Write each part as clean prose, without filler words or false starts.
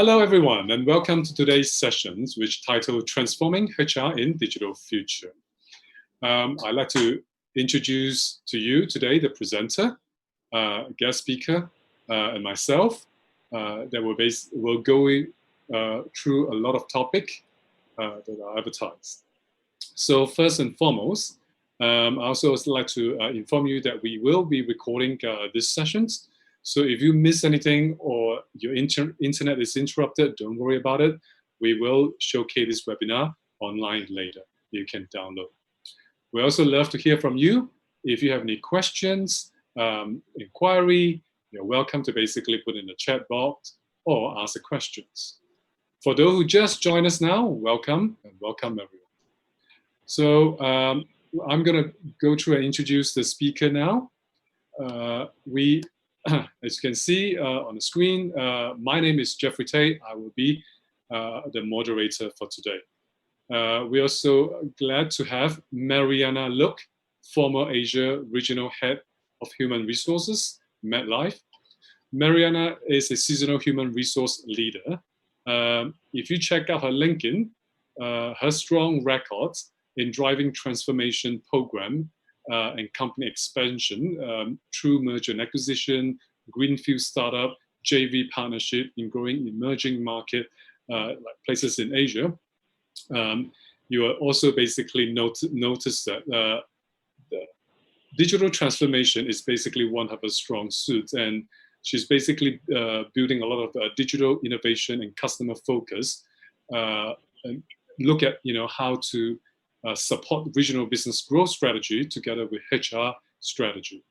Hello, everyone, and welcome to today's sessions, which titled Transforming HR in Digital Future. I'd like to introduce to you today the presenter, guest speaker, and myself that will go through a lot of topics that are advertised. So first and foremost, I also would like to inform you that we will be recording these sessions. So if you miss anything or your internet is interrupted, don't worry about it. We will showcase this webinar online later. You can download. We also love to hear from you. If you have any questions, inquiry, you're welcome to basically put in the chat box or ask the questions. For those who just joined us now, welcome and welcome everyone. So I'm going to go through and introduce the speaker now. As you can see on the screen, my name is Jeffrey Tay. I will be the moderator for today. We're also glad to have Merianna Look, former Asia Regional Head of Human Resources, MetLife. Merianna is a seasonal human resource leader. If you check out her LinkedIn, her strong records in driving transformation program and company expansion through merger and acquisition, greenfield startup, JV partnership in growing emerging market like places in Asia. You will also basically notice that the digital transformation is basically one of her strong suits, and she's basically building a lot of digital innovation and customer focus, and look at how to support regional business growth strategy together with HR strategy.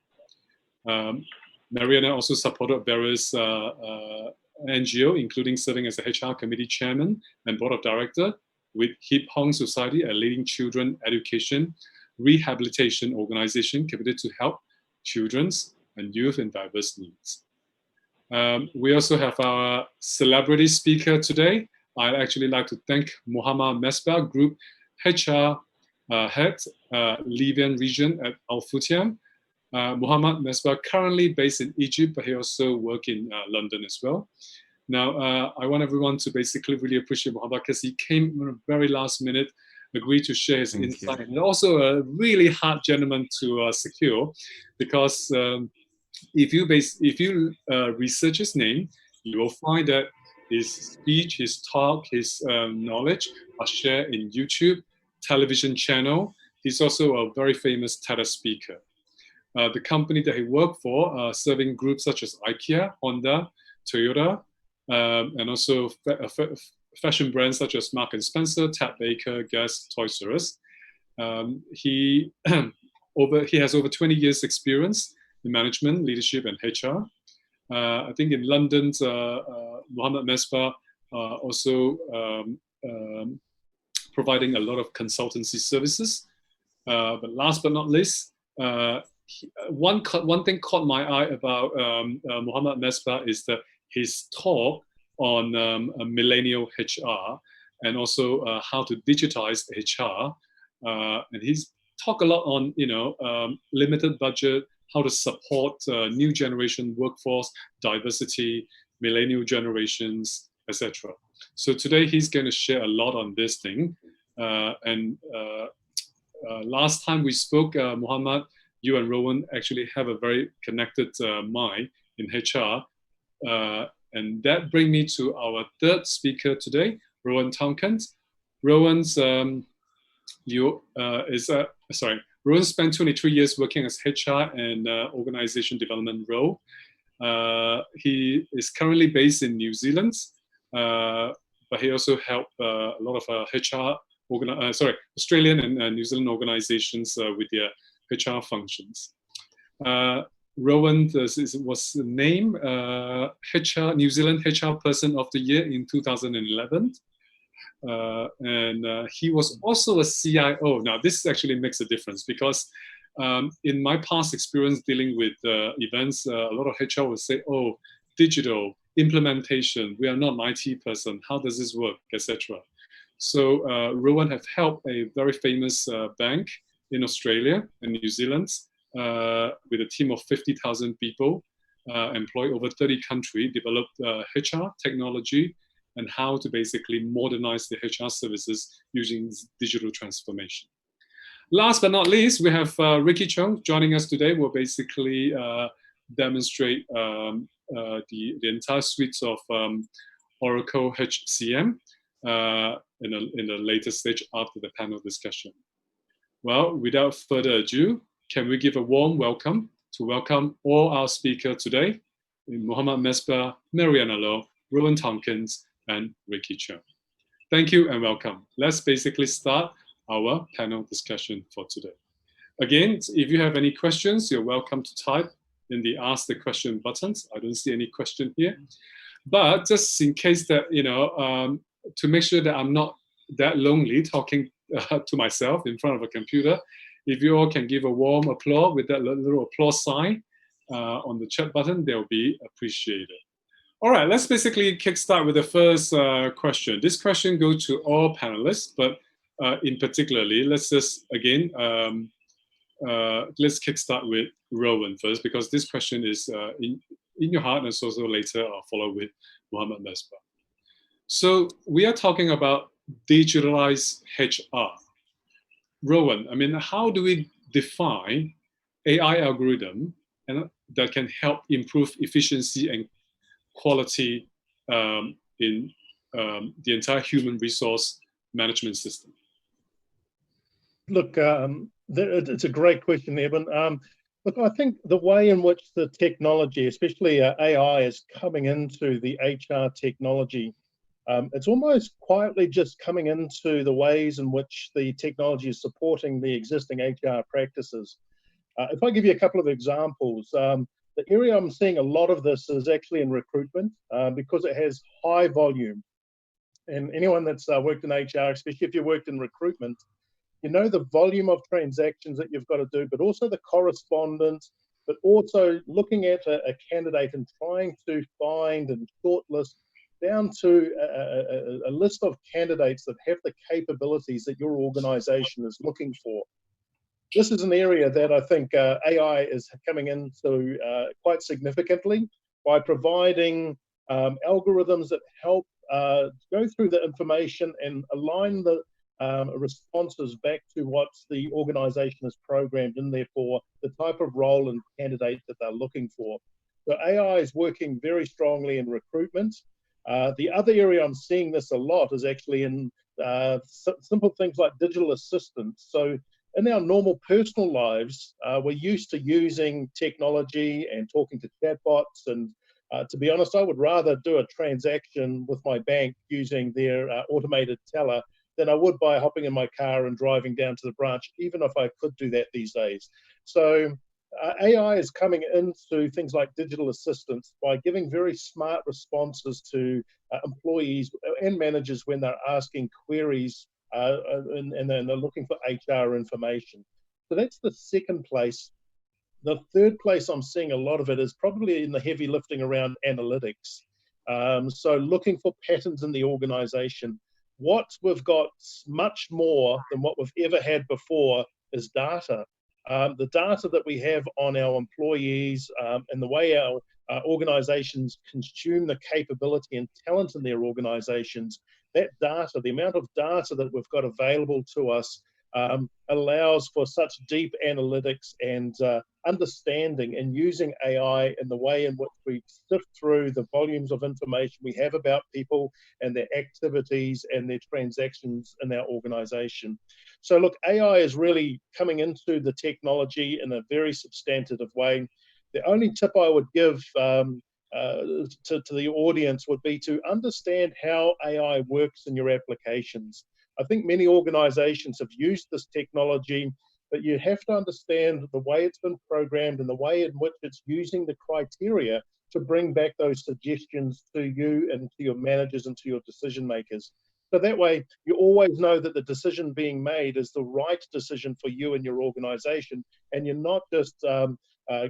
Merianna also supported various NGO, including serving as a HR committee chairman and board of director with Hip Hong Society, a leading children education rehabilitation organization committed to help children's and youth in diverse needs. We also have our celebrity speaker today. I'd actually like to thank Mohamed Mesbah, Group HR Head, Libyan region at Al Futtaim. Mohamed Mesbah, currently based in Egypt, but he also works in London as well. Now, I want everyone to basically really appreciate Mohamed because he came in a very last minute, agreed to share his insight, and also a really hard gentleman to secure, because if you research his name, you will find that his speech, his talk, his knowledge are shared in YouTube, television channel. He's also a very famous TEDx speaker. The company that he worked for, serving groups such as IKEA, Honda, Toyota, and also fashion brands such as Marks & Spencer, Ted Baker, Guess, Toys R Us. He has over 20 years experience in management, leadership, and HR. I think in London, Mohamed Mesbah also providing a lot of consultancy services. But last but not least, one thing caught my eye about Mohamed Mesbah is that his talk on millennial HR and also how to digitize HR, and he's talked a lot on limited budget, how to support new generation workforce, diversity, millennial generations, etc. So today he's going to share a lot on this thing. Last time we spoke, Mohamed, you and Rowan actually have a very connected mind in HR. And that brings me to our third speaker today, Rowan Tomkins. Rowan spent 23 years working as HR and organization development role. He is currently based in New Zealand, but he also helped a lot of Australian and New Zealand organizations with their HR functions. Rowan was named New Zealand HR Person of the Year in 2011. And he was also a CIO. Now, this actually makes a difference because in my past experience dealing with events, a lot of HR would say, oh, digital implementation, we are not an IT person, how does this work, etc. So Rowan have helped a very famous bank in Australia and New Zealand with a team of 50,000 people, employ over 30 countries, developed HR technology and how to basically modernize the HR services using digital transformation. Last but not least, we have Ricky Chung joining us today. We'll basically demonstrate the entire suite of Oracle HCM in the later stage after the panel discussion. Well, without further ado, can we give a warm welcome all our speakers today, Mohamed Mesbah, Merianna, Rowan Tomkins, and Ricky Chung. Thank you and welcome. Let's basically start our panel discussion for today. Again, if you have any questions, you're welcome to type in the Ask the Question buttons. I don't see any question here. But just in case that, to make sure that I'm not that lonely talking to myself in front of a computer, if you all can give a warm applause with that little applause sign on the chat button, they'll be appreciated. All right, let's basically kickstart with the first question. This question goes to all panelists, but in particularly, let's just, again, let's kickstart with Rowan first, because this question is in your heart, and so later I'll follow with Mohamed Mesbah. So we are talking about digitalized HR. Rowan, I mean, how do we define AI algorithm and that can help improve efficiency and quality in the entire human resource management system? Look, it's a great question, Evan. Look, I think the way in which the technology, especially AI, is coming into the HR technology, it's almost quietly just coming into the ways in which the technology is supporting the existing HR practices. If I give you a couple of examples, the area I'm seeing a lot of this is actually in recruitment because it has high volume. And anyone that's worked in HR, especially if you worked in recruitment, you know the volume of transactions that you've got to do, but also the correspondence, but also looking at a candidate and trying to find and shortlist down to a list of candidates that have the capabilities that your organization is looking for. This is an area that I think AI is coming into quite significantly by providing algorithms that help go through the information and align the responses back to what the organization is programmed in there for, the type of role and candidate that they're looking for. So AI is working very strongly in recruitment. The other area I'm seeing this a lot is actually in simple things like digital assistants. So in our normal personal lives, we're used to using technology and talking to chatbots. And to be honest, I would rather do a transaction with my bank using their automated teller than I would by hopping in my car and driving down to the branch, even if I could do that these days. So AI is coming into things like digital assistants by giving very smart responses to employees and managers when they're asking queries and they're looking for HR information. So that's the second place. The third place I'm seeing a lot of it is probably in the heavy lifting around analytics. So looking for patterns in the organization. What we've got much more than what we've ever had before is data. The data that we have on our employees and the way our organizations consume the capability and talent in their organizations, that data, the amount of data that we've got available to us allows for such deep analytics and understanding and using AI in the way in which we sift through the volumes of information we have about people and their activities and their transactions in our organization. So look, AI is really coming into the technology in a very substantive way. The only tip I would give to the audience would be to understand how AI works in your applications. I think many organizations have used this technology, but you have to understand the way it's been programmed and the way in which it's using the criteria to bring back those suggestions to you and to your managers and to your decision makers. So that way, you always know that the decision being made is the right decision for you and your organization, and you're not just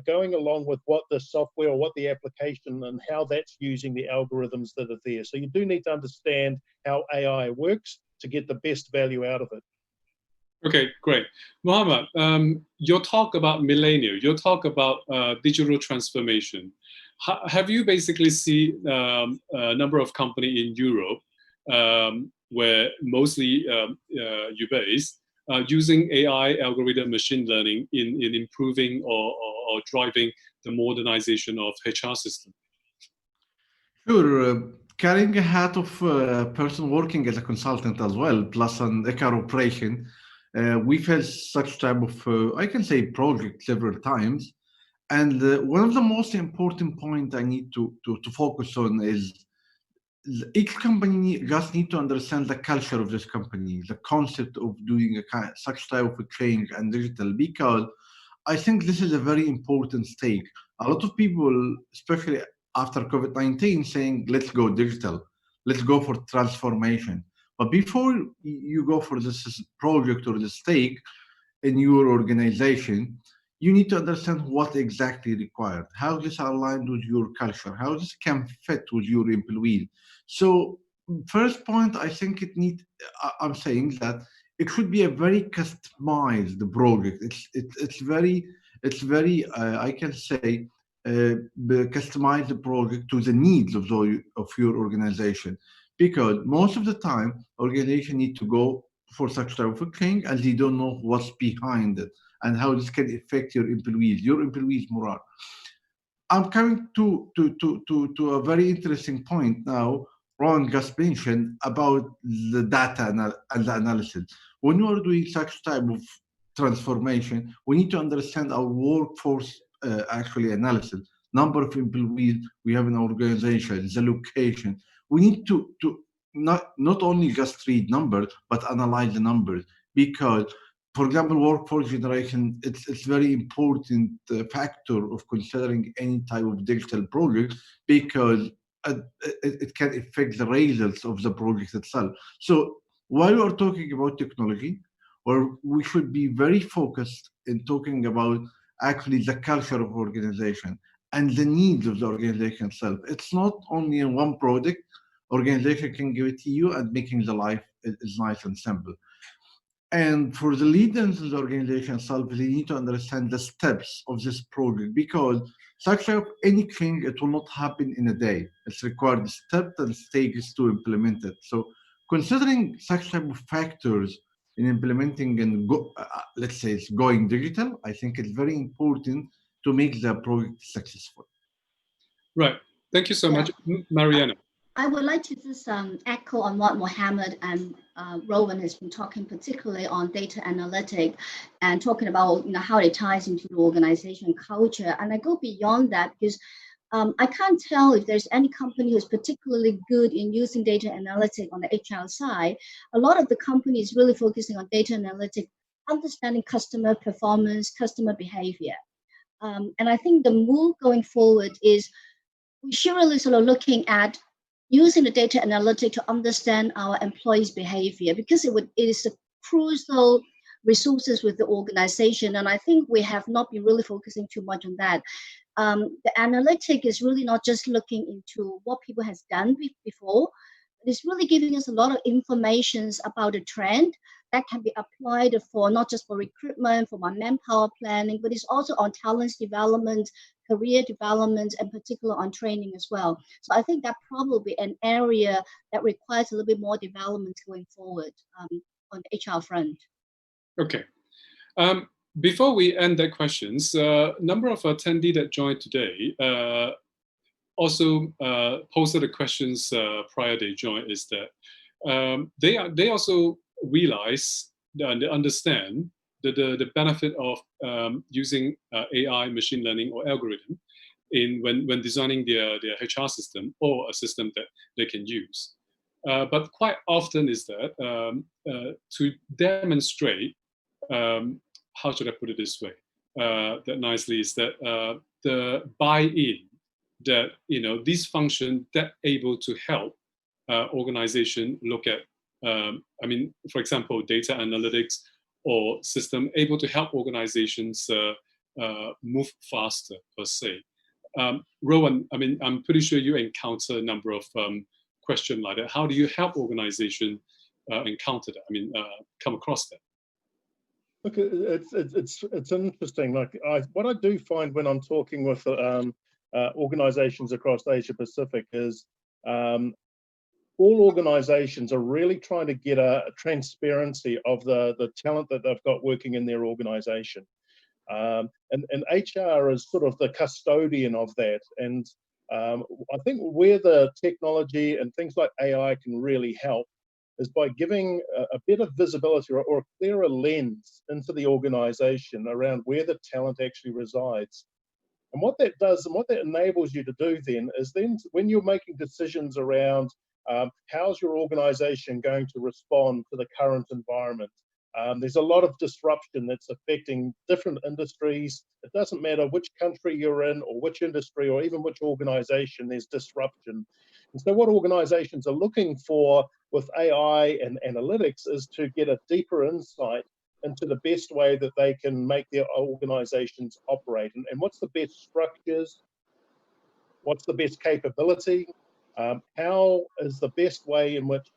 going along with what the software or what the application and how that's using the algorithms that are there. So you do need to understand how AI works to get the best value out of it. Okay, great. Mohamed, your talk about millennial, your talk about digital transformation. Have you basically seen a number of companies in Europe where mostly you base, using AI, algorithm, machine learning in improving or driving the modernization of HR system? Sure. Carrying a hat of a person working as a consultant as well, plus an HR operation, we've had such type of, I can say, project several times. And one of the most important point I need to focus on is each company just need to understand the culture of this company, the concept of doing such type of a change and digital, because I think this is a very important stake. A lot of people, especially after COVID-19, saying, let's go digital, let's go for transformation. But before you go for this project or the stake in your organization, you need to understand what exactly required, how this aligned with your culture, how this can fit with your employees. So first point, I think I'm saying that it should be a very customized project. It's very I can say customize the project to the needs of your organization, because most of the time organization need to go for such type of thing and they don't know what's behind it and how this can affect your employees morale. I'm coming to a very interesting point now. Rowan just mentioned about the data and the analysis. When you are doing such type of transformation, we need to understand our workforce actually analysis, number of employees we have in our organization, the location. We need to not only just read numbers, but analyze the numbers, because for example, workforce generation, it's very important factor of considering any type of digital project, because it can affect the results of the project itself. So while we are talking about technology, or we should be very focused in talking about actually the culture of organization and the needs of the organization itself. It's not only in one product organization can give it to you and making the life is nice and simple. And for the leaders of the organization itself, they need to understand the steps of this project, because such like anything, it will not happen in a day. It's required steps and stages to implement it. So considering such type of factors in implementing and let's say it's going digital, I think it's very important to make the project successful. Right. Thank you so much, Merianna. I would like to just echo on what Mohamed and Rowan has been talking, particularly on data analytics and talking about how it ties into the organization culture. And I go beyond that because I can't tell if there's any company who's particularly good in using data analytics on the HR side. A lot of the company is really focusing on data analytics, understanding customer performance, customer behavior. And I think the move going forward is we should really sort of looking at using the data analytics to understand our employees' behavior, because it is a crucial resources with the organization. And I think we have not been really focusing too much on that. The analytic is really not just looking into what people has done before. It's really giving us a lot of information about the trend that can be applied for not just for recruitment, for my manpower planning, but it's also on talents development, career development, and particularly on training as well. So I think that probably an area that requires a little bit more development going forward on the HR front. Okay. Before we end the questions, number of attendees that joined today also posted the questions prior they joined, is that they also realize and they understand the benefit of using AI, machine learning, or algorithm when designing their HR system or a system that they can use. But quite often is that to demonstrate, how should I put it this way, that nicely, is that the buy-in that these functions that able to help organization look at, for example, data analytics or system able to help organizations move faster per se. Rowan, I'm pretty sure you encounter a number of questions like that. How do you help organization encounter that? Come across that? Look, it's interesting. Like what I do find when I'm talking with organizations across Asia Pacific is all organizations are really trying to get a transparency of the talent that they've got working in their organization. And HR is sort of the custodian of that. And I think where the technology and things like AI can really help is by giving a better visibility or a clearer lens into the organization around where the talent actually resides. And what that does and what that enables you to do then is then when you're making decisions around how's your organization going to respond to the current environment. There's a lot of disruption that's affecting different industries. It doesn't matter which country you're in or which industry or even which organization, there's disruption. And so what organizations are looking for with AI and analytics is to get a deeper insight into the best way that they can make their organizations operate. And what's the best structures? What's the best capability? How is the best way in which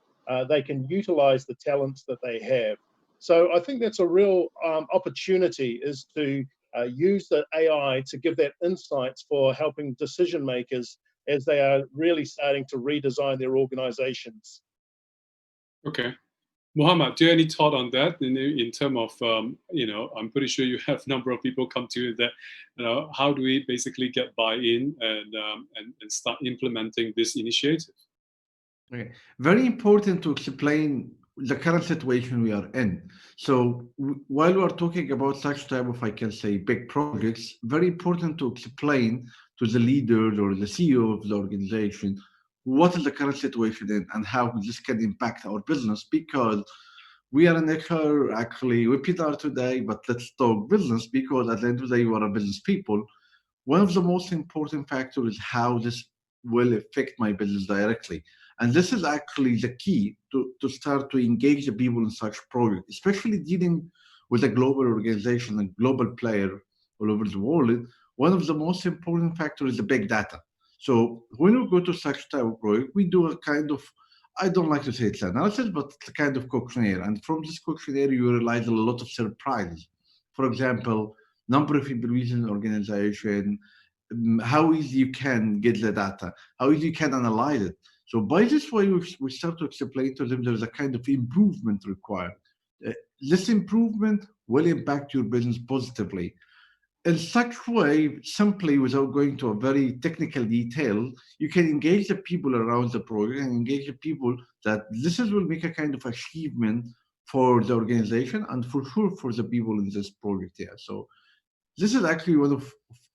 they can utilize the talents that they have? So I think that's a real opportunity, is to use the AI to give that insights for helping decision makers as they are really starting to redesign their organizations. Okay. Mohamed, do you have any thought on that in terms of, I'm pretty sure you have a number of people come to you that, how do we basically get buy-in and start implementing this initiative? Okay. Very important to explain the current situation we are in. So while we are talking about such type of, I can say, big projects, very important to explain to the leader or the CEO of the organization what is the current situation in and how this can impact our business, because we are in HR, actually, we PR today, but let's talk business, because at the end of the day, we are a business people. One of the most important factors is how this will affect my business directly. And this is actually the key to start to engage the people in such projects, especially dealing with a global organization, a global player all over the world. One of the most important factors is the big data. So when we go to such type of project, we do a kind of, I don't like to say it's analysis, but it's a kind of questionnaire. And from this questionnaire, you realize a lot of surprises. For example, number of employees in the organization, how easy you can get the data, how easy you can analyze it. So by this way, we start to explain to them there's a kind of improvement required. This improvement will impact your business positively. In such way, simply without going to a very technical detail, you can engage the people around the project and engage the people that this will make a kind of achievement for the organization and for sure for the people in this project here. So this is actually one of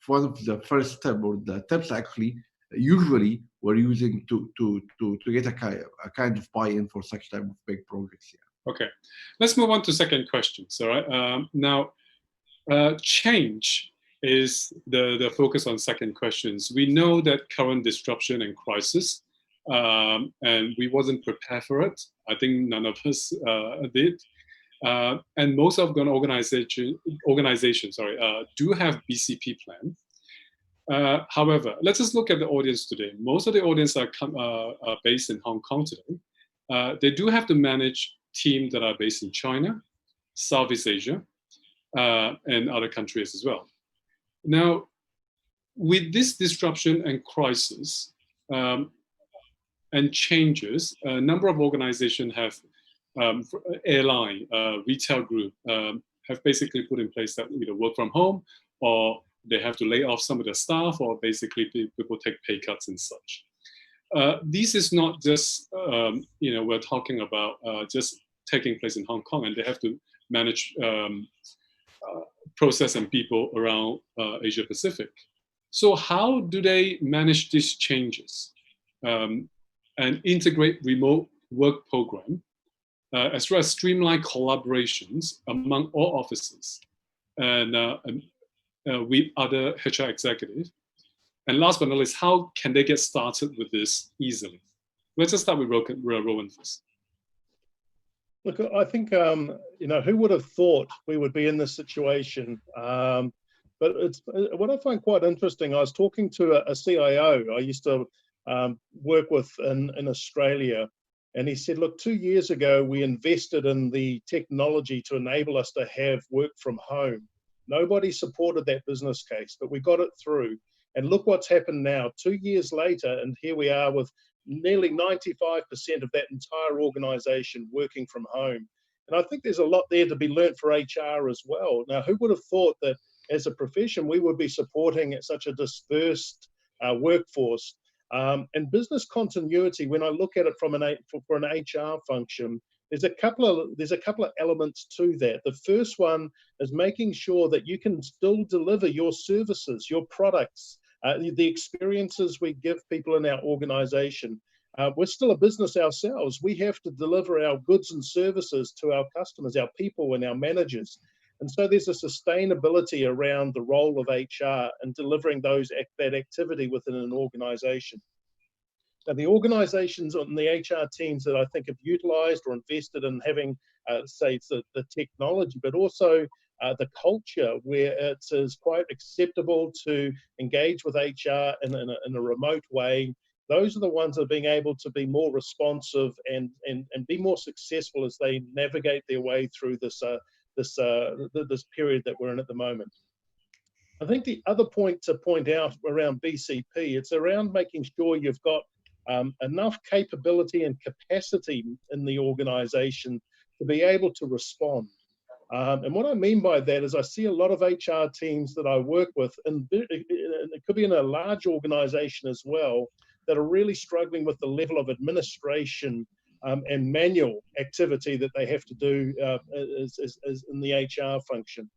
the first steps, or the steps actually usually we're using to get a kind of buy-in for such type of big projects here. Okay, let's move on to second question. All right, now change is the focus on second questions. We know that current disruption and crisis, and we wasn't prepared for it. I think none of us did. And most of organizations do have BCP plan. However, let's just look at the audience today. Most of the audience are based in Hong Kong today. They do have to manage teams that are based in China, Southeast Asia, and other countries as well. Now, with this disruption and crisis and changes, a number of organizations have, airline, retail group, have basically put in place that either work from home, or they have to lay off some of their staff, or basically people take pay cuts and such. This is not just, we're talking about just taking place in Hong Kong, and they have to manage process and people around Asia Pacific. So how do they manage these changes and integrate remote work program, as well as streamline collaborations among all offices and with other HR executives? And last but not least, how can they get started with this easily? Let's just start with Rowan first. Look, I think, who would have thought we would be in this situation? But it's what I find quite interesting. I was talking to a CIO I used to work with in Australia, and he said, look, 2 years ago, we invested in the technology to enable us to have work from home. Nobody supported that business case, but we got it through. And look what's happened now, 2 years later, and here we are with nearly 95% of that entire organization working from home. And I think there's a lot there to be learnt for HR as well. Now, who would have thought that as a profession, we would be supporting such a dispersed workforce? And business continuity, when I look at it from for an HR function, there's a couple of elements to that. The first one is making sure that you can still deliver your services, your products, the experiences we give people in our organization. We're still a business ourselves. We have to deliver our goods and services to our customers, our people and our managers. And so there's a sustainability around the role of HR and delivering that activity within an organization. Now, the organizations and the HR teams that I think have utilized or invested in having, say, the technology, but also the culture where it is quite acceptable to engage with HR in a remote way, those are the ones that are being able to be more responsive and be more successful as they navigate their way through this period that we're in at the moment. I think the other point to point out around BCP, it's around making sure you've got enough capability and capacity in the organization to be able to respond. And what I mean by that is I see a lot of HR teams that I work with, and it could be in a large organization as well, that are really struggling with the level of administration and manual activity that they have to do as in the HR function.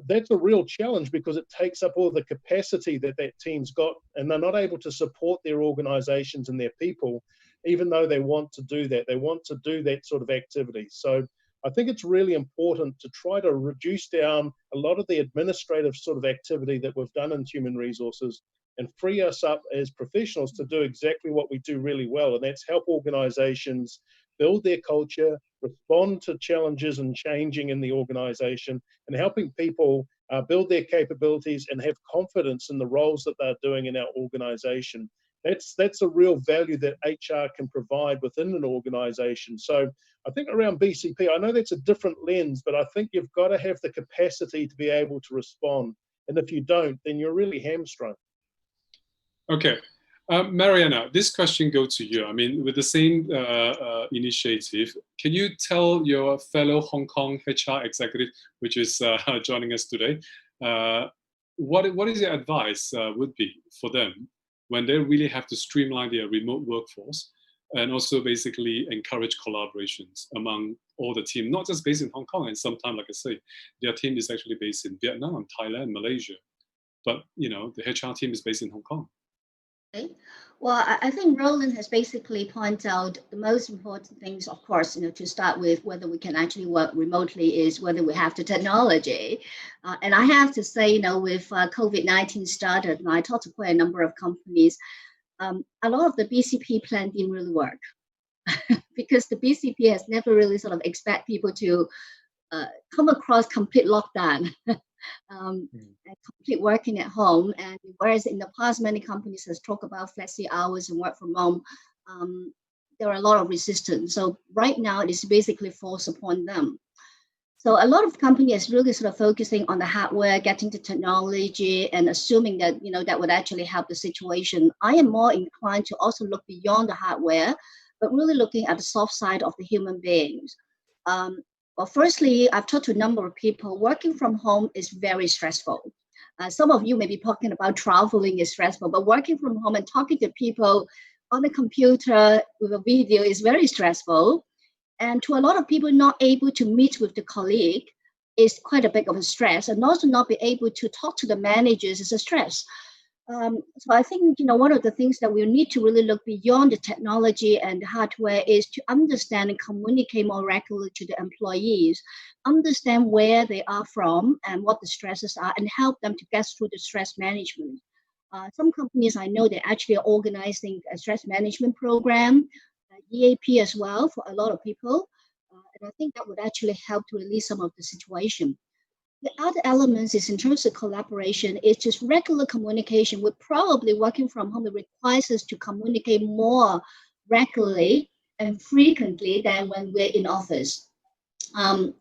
That's a real challenge because it takes up all the capacity that team's got, and they're not able to support their organizations and their people, even though they want to do that. They want to do that sort of activity. So I think it's really important to try to reduce down a lot of the administrative sort of activity that we've done in human resources and free us up as professionals to do exactly what we do really well, and that's help organizations build their culture, respond to challenges and changing in the organization, and helping people build their capabilities and have confidence in the roles that they're doing in our organization. That's a real value that HR can provide within an organization. So I think around BCP, I know that's a different lens, but I think you've got to have the capacity to be able to respond. And if you don't, then you're really hamstrung. Okay. Merianna, this question goes to you. I mean, with the same initiative, can you tell your fellow Hong Kong HR executive, which is joining us today, what is your advice would be for them when they really have to streamline their remote workforce and also basically encourage collaborations among all the team, not just based in Hong Kong, and sometimes, like I say, their team is actually based in Vietnam, Thailand, Malaysia, but the HR team is based in Hong Kong. Okay. Well, I think Roland has basically pointed out the most important things, of course, to start with, whether we can actually work remotely is whether we have the technology. And I have to say, with COVID-19 started, and I talked to quite a number of companies, a lot of the BCP plan didn't really work because the BCP has never really sort of expect people to come across complete lockdown. And complete working at home, and whereas in the past many companies has talked about flexi hours and work from home, there are a lot of resistance. So right now it is basically forced upon them. So a lot of companies really sort of focusing on the hardware, getting the technology, and assuming that that would actually help the situation. I am more inclined to also look beyond the hardware, but really looking at the soft side of the human beings. Well, firstly, I've talked to a number of people. Working from home is very stressful. Some of you may be talking about traveling is stressful, but working from home and talking to people on the computer with a video is very stressful. And to a lot of people, not able to meet with the colleague is quite a bit of a stress, and also not be able to talk to the managers is a stress. So I think, one of the things that we need to really look beyond the technology and the hardware is to understand and communicate more regularly to the employees, understand where they are from and what the stresses are, and help them to get through the stress management. Some companies I know, they're actually organizing a stress management program, EAP as well for a lot of people. And I think that would actually help to release some of the situation. The other elements is intrinsic collaboration. It's just regular communication. We're probably working from home. It requires us to communicate more regularly and frequently than when we're in office. And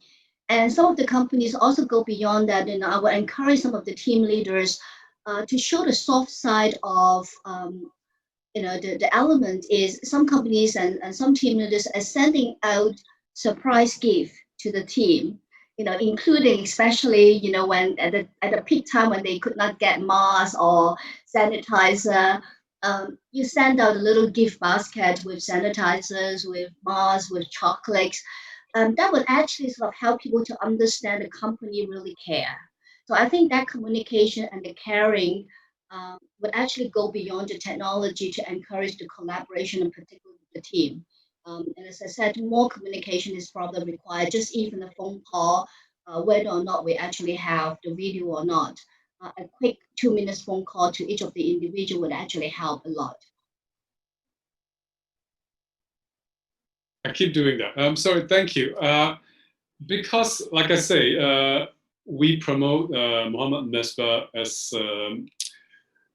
some of the companies also go beyond that. I will encourage some of the team leaders to show the soft side of the element is some companies and some team leaders are sending out surprise gift to the team, including especially, when at the peak time when they could not get masks or sanitizer, you send out a little gift basket with sanitizers, with masks, with chocolates. That would actually sort of help people to understand the company really care. So I think that communication and the caring would actually go beyond the technology to encourage the collaboration, and particularly the team. And as I said, more communication is probably required, just even a phone call, whether or not we actually have the video or not. A quick 2 minutes phone call to each of the individual would actually help a lot. I keep doing that. Sorry, thank you. Because, like I say, we promote Mohamed Mesbah as,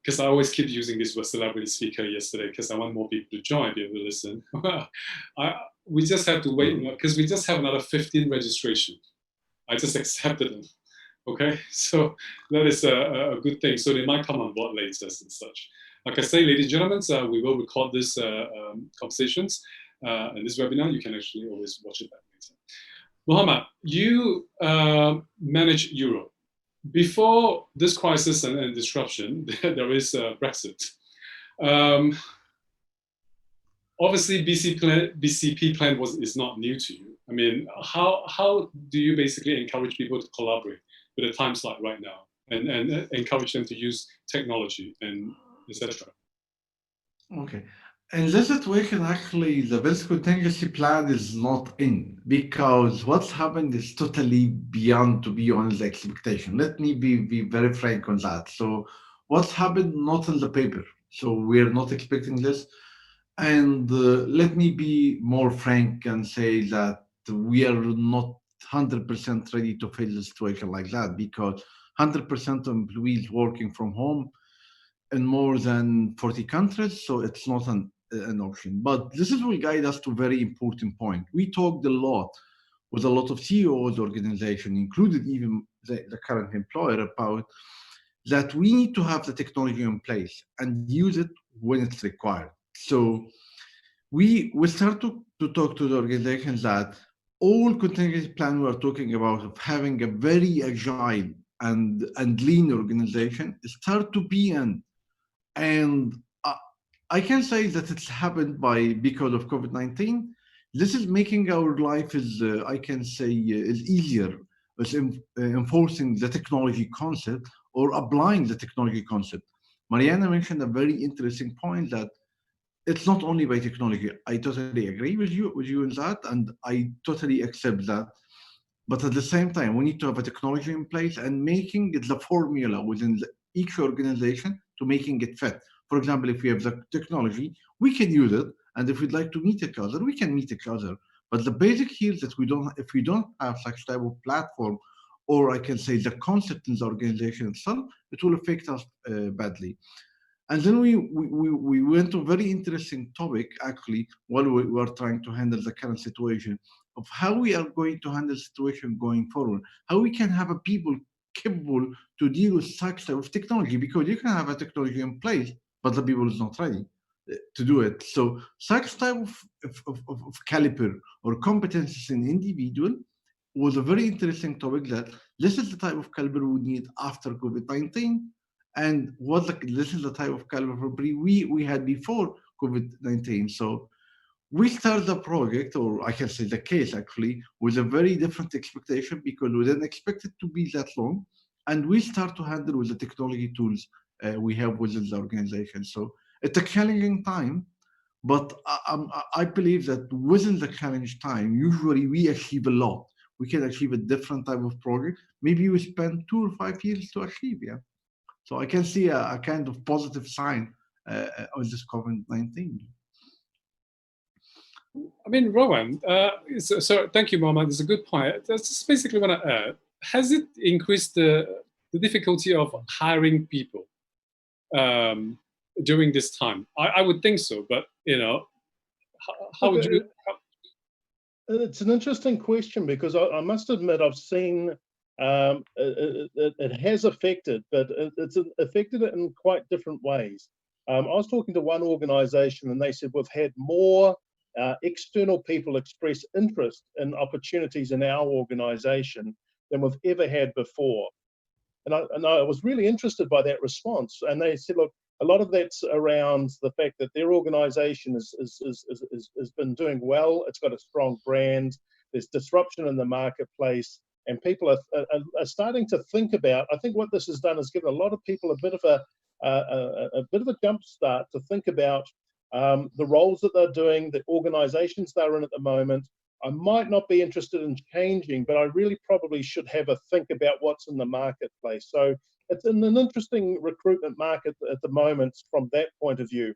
because I always keep using this word celebrity speaker yesterday, because I want more people to join, be able to listen. We just have to wait, because we just have another 15 registration. I just accepted them. Okay, so that is a good thing. So they might come on board later and such. Like I say, ladies and gentlemen, we will record this conversations and this webinar. You can actually always watch it back later. Mohamed, you manage Europe. Before this crisis and disruption, there is Brexit. Obviously, BCP plan is not new to you. I mean, how do you basically encourage people to collaborate with a time slot right now and encourage them to use technology and etc.? Okay. In this situation, actually, the best contingency plan is not in, because what's happened is totally beyond, to be honest, the expectation. Let me be very frank on that. So what's happened, not in the paper. So we're not expecting this. And let me be more frank and say that we are not 100% ready to face a situation like that, because 100% of employees working from home in more than 40 countries, so it's not an option. But this will guide us to a very important point. We talked a lot with a lot of CEOs, organization, included even the current employer, about that we need to have the technology in place and use it when it's required. So we start to talk to the organizations that all contingency plan we're talking about of having a very agile and lean organization start to be in. And I can say that it's happened because of COVID-19. This is making our life I can say, is easier with enforcing the technology concept or applying the technology concept. Merianna mentioned a very interesting point that it's not only by technology. I totally agree with you in that, and I totally accept that. But at the same time, we need to have a technology in place and making it the formula within each organization to making it fit. For example, if we have the technology, we can use it, and if we'd like to meet each other, we can meet each other. But the basic here is that if we don't have such type of platform, or I can say the concept in the organization itself, it will affect us badly. And then we went to a very interesting topic, actually, while we were trying to handle the current situation, of how we are going to handle the situation going forward, how we can have a people capable to deal with such type of technology, because you can have a technology in place, but the people is not ready to do it. So such type of caliber or competences in individual was a very interesting topic, that this is the type of caliber we need after COVID-19. And this is the type of caliber we had before COVID-19. So we started the project, or I can say the case actually, with a very different expectation, because we didn't expect it to be that long. And we start to handle with the technology tools we have within the organization. So it's a challenging time, but I believe that within the challenge time, usually we achieve a lot. We can achieve a different type of project. Maybe we spend 2 or 5 years to achieve, yeah. So I can see a kind of positive sign of this COVID-19. I mean, Rowan, so thank you, Mohamed. It's a good point. That's just basically what I add. Has it increased the difficulty of hiring people during this time? I would think so, but how would you? It's an interesting question, because I must admit I've seen it has affected, but it's affected it in quite different ways. I was talking to one organization and they said, we've had more external people express interest in opportunities in our organization than we've ever had before. And I was really interested by that response. And they said, look, a lot of that's around the fact that their organization has been doing well. It's got a strong brand. There's disruption in the marketplace. And people are starting to think about, I think what this has done is given a lot of people a bit of a jump start to think about the roles that they're doing, the organizations they're in at the moment. I might not be interested in changing, but I really probably should have a think about what's in the marketplace. So it's in an interesting recruitment market at the moment from that point of view.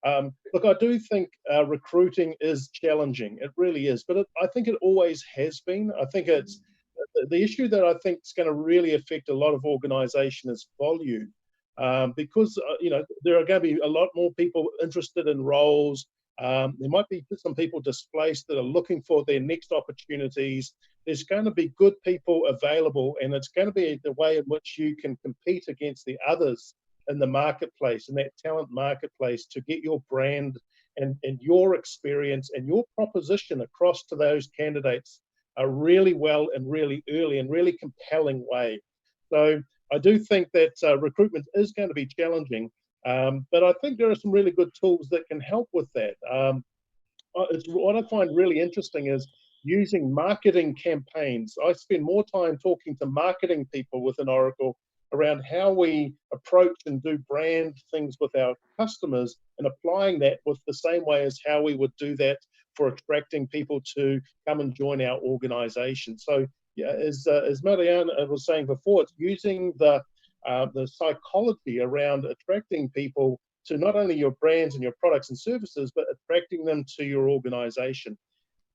Look, I do think recruiting is challenging. It really is, but I think it always has been. I think it's the issue that I think is going to really affect a lot of organization is volume. Because there are going to be a lot more people interested in roles. There might be some people displaced that are looking for their next opportunities. There's going to be good people available, and it's going to be the way in which you can compete against the others in the marketplace, in that talent marketplace, to get your brand and your experience and your proposition across to those candidates really well and really early and really compelling way. So I do think that recruitment is going to be challenging, but I think there are some really good tools that can help with that. What I find really interesting is using marketing campaigns. I spend more time talking to marketing people within Oracle around how we approach and do brand things with our customers and applying that with the same way as how we would do that for attracting people to come and join our organization. So yeah, as Merianna was saying before, it's using the psychology around attracting people to not only your brands and your products and services, but attracting them to your organization.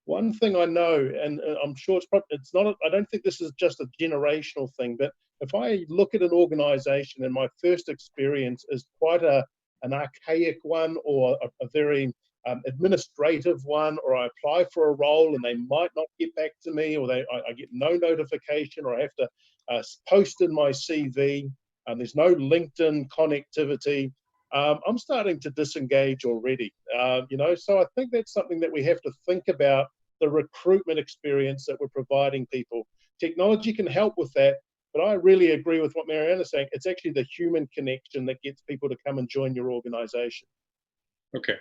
One thing I know, and I'm sure it's not, I don't think this is just a generational thing, but if I look at an organization and my first experience is quite an archaic one or a very administrative one, or I apply for a role and they might not get back to me, or I get no notification, or I have to post in my CV, there's no LinkedIn connectivity, I'm starting to disengage already. So I think that's something that we have to think about, the recruitment experience that we're providing people. Technology can help with that, but I really agree with what Merianna is saying. It's actually the human connection that gets people to come and join your organization. Okay.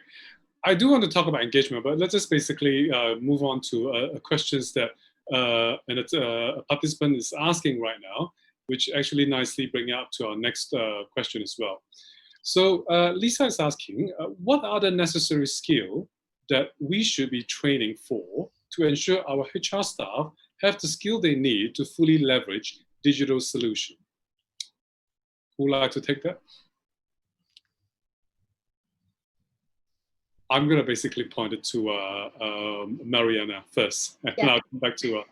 I do want to talk about engagement, but let's just basically move on to questions that a participant is asking right now, which actually nicely bring up to our next question as well. So Lisa is asking, what are the necessary skills that we should be training for to ensure our HR staff have the skill they need to fully leverage digital solution? Who would like to take that? I'm going to basically point it to Merianna first, and yeah. I'll come back to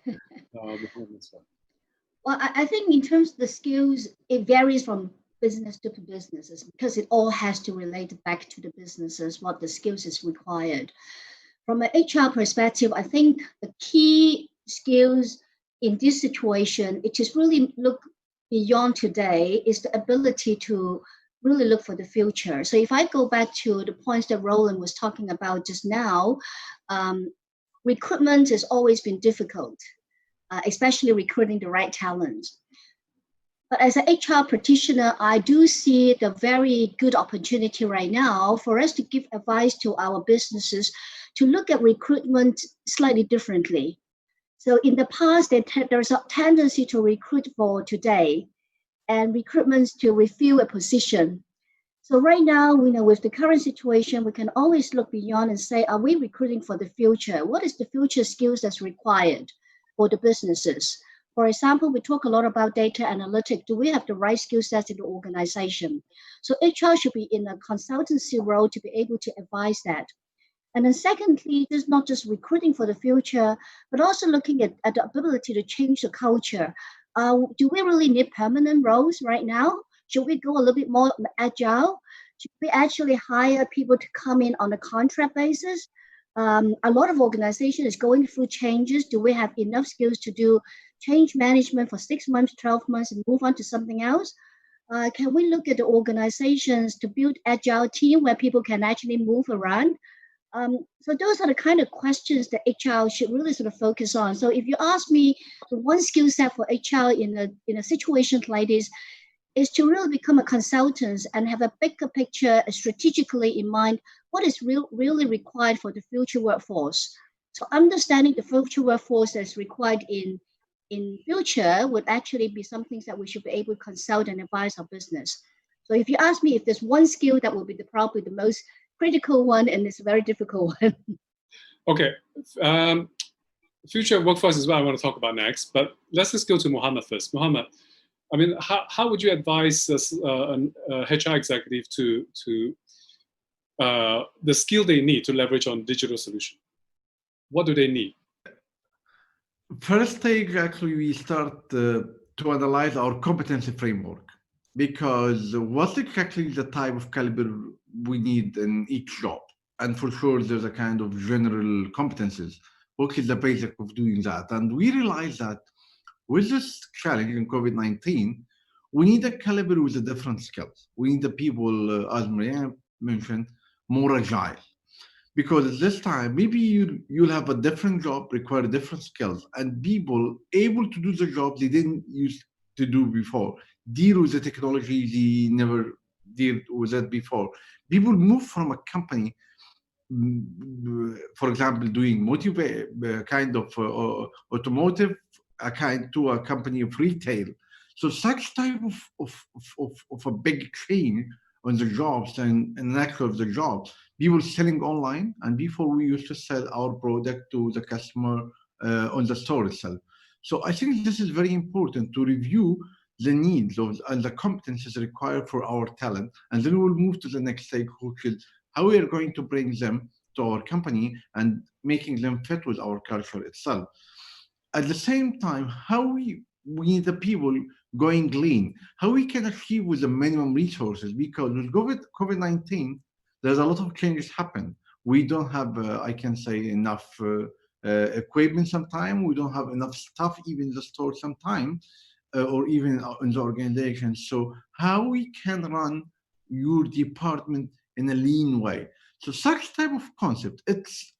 Mohamed as well. Well, I think in terms of the skills, it varies from business to businesses because it all has to relate back to the businesses, what the skills is required. From an HR perspective, I think the key skills in this situation, it is really look beyond today, is the ability to really look for the future. So if I go back to the points that Roland was talking about just now, recruitment has always been difficult, especially recruiting the right talent. But as an HR practitioner, I do see the very good opportunity right now for us to give advice to our businesses to look at recruitment slightly differently. So in the past, there's a tendency to recruit for today and recruitments to refill a position. So right now, with the current situation, we can always look beyond and say, are we recruiting for the future? What is the future skills that's required for the businesses? For example, we talk a lot about data analytics. Do we have the right skill sets in the organization? So HR should be in a consultancy role to be able to advise that. And then secondly, this is not just recruiting for the future, but also looking at the ability to change the culture. Do we really need permanent roles right now? Should we go a little bit more agile? Should we actually hire people to come in on a contract basis? A lot of organizations is going through changes. Do we have enough skills to do change management for 6 months, 12 months, and move on to something else? Can we look at the organizations to build agile team where people can actually move around? So those are the kind of questions that HR should really sort of focus on. So if you ask me, the one skill set for HR in a situation like this is to really become a consultant and have a bigger picture strategically in mind what is really required for the future workforce. So understanding the future workforce that's required in future would actually be something that we should be able to consult and advise our business. So if you ask me if there's one skill that will be probably the most critical one, and it's a very difficult one. Okay. Future workforce is what I want to talk about next, but let's just go to Mohamed first. Mohamed, I mean, how would you advise an HR executive to the skill they need to leverage on digital solution? What do they need? First stage, actually, we start to analyze our competency framework, because what's exactly the type of caliber we need in each job? And for sure, there's a kind of general competencies, which is the basic of doing that. And we realize that with this challenge in COVID-19, we need a caliber with the different skills. We need the people, as Merianna mentioned, more agile. Because this time, maybe you'll have a different job, require different skills, and people able to do the job they didn't used to do before, deal with the technology they never dealt with it before. People move from a company, for example, doing kind of automotive, to a company of retail. So such type of a big change on the jobs and nature of the jobs. People selling online, and before we used to sell our product to the customer on the store itself. So I think this is very important to review the needs and the competencies required for our talent, and then we'll move to the next stage, which is how we are going to bring them to our company and making them fit with our culture itself. At the same time, how we need the people going lean, how we can achieve with the minimum resources, because with COVID-19, there's a lot of changes happen. We don't have, I can say, enough equipment sometimes. We don't have enough staff even in the store sometimes, or even in the organization. So how we can run your department in a lean way. So such type of concept,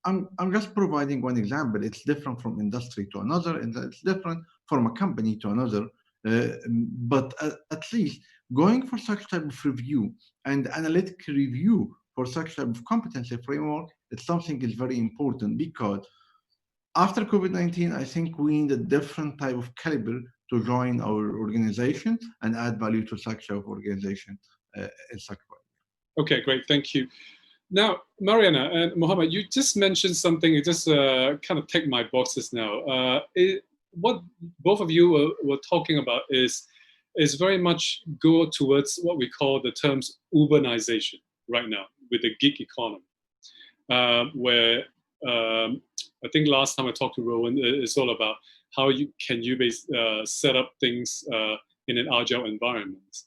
I'm just providing one example. It's different from industry to another, and it's different from a company to another. But at least going for such type of review and analytic review for such type of competency framework, it's something is very important, because after COVID-19, I think we need a different type of caliber to join our organization and add value to such type of organization in such way. Okay, great, thank you. Now, Merianna and Mohamed, you just mentioned something, it just kind of ticked my boxes now. What both of you were talking about is very much go towards what we call the terms urbanization right now with the gig economy, where I think last time I talked to Rowan, it's all about how you can set up things in an agile environment.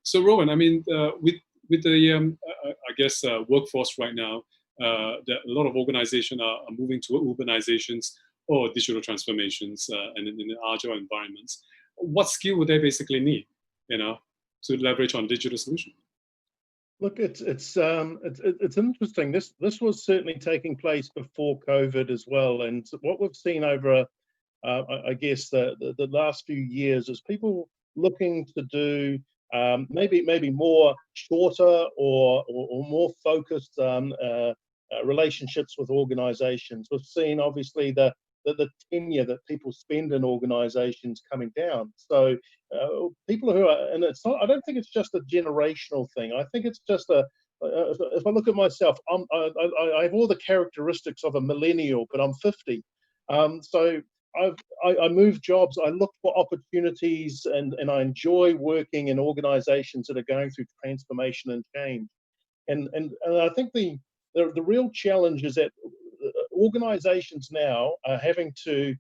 So Rowan, I mean, with the I guess workforce right now, that a lot of organizations are moving to urbanizations or digital transformations and in agile environments. What skill would they basically need, to leverage on digital solutions? Look, it's interesting. This was certainly taking place before COVID as well, and what we've seen over, I guess, the last few years is people looking to do maybe more shorter or more focused relationships with organizations. We've seen obviously the tenure that people spend in organizations coming down. So people who are, and it's not, I don't think it's just a generational thing. I think it's just if I look at myself, I have all the characteristics of a millennial, but I'm 50. So I move jobs, I look for opportunities, and I enjoy working in organizations that are going through transformation and change. And I think the real challenge is that organizations now are having to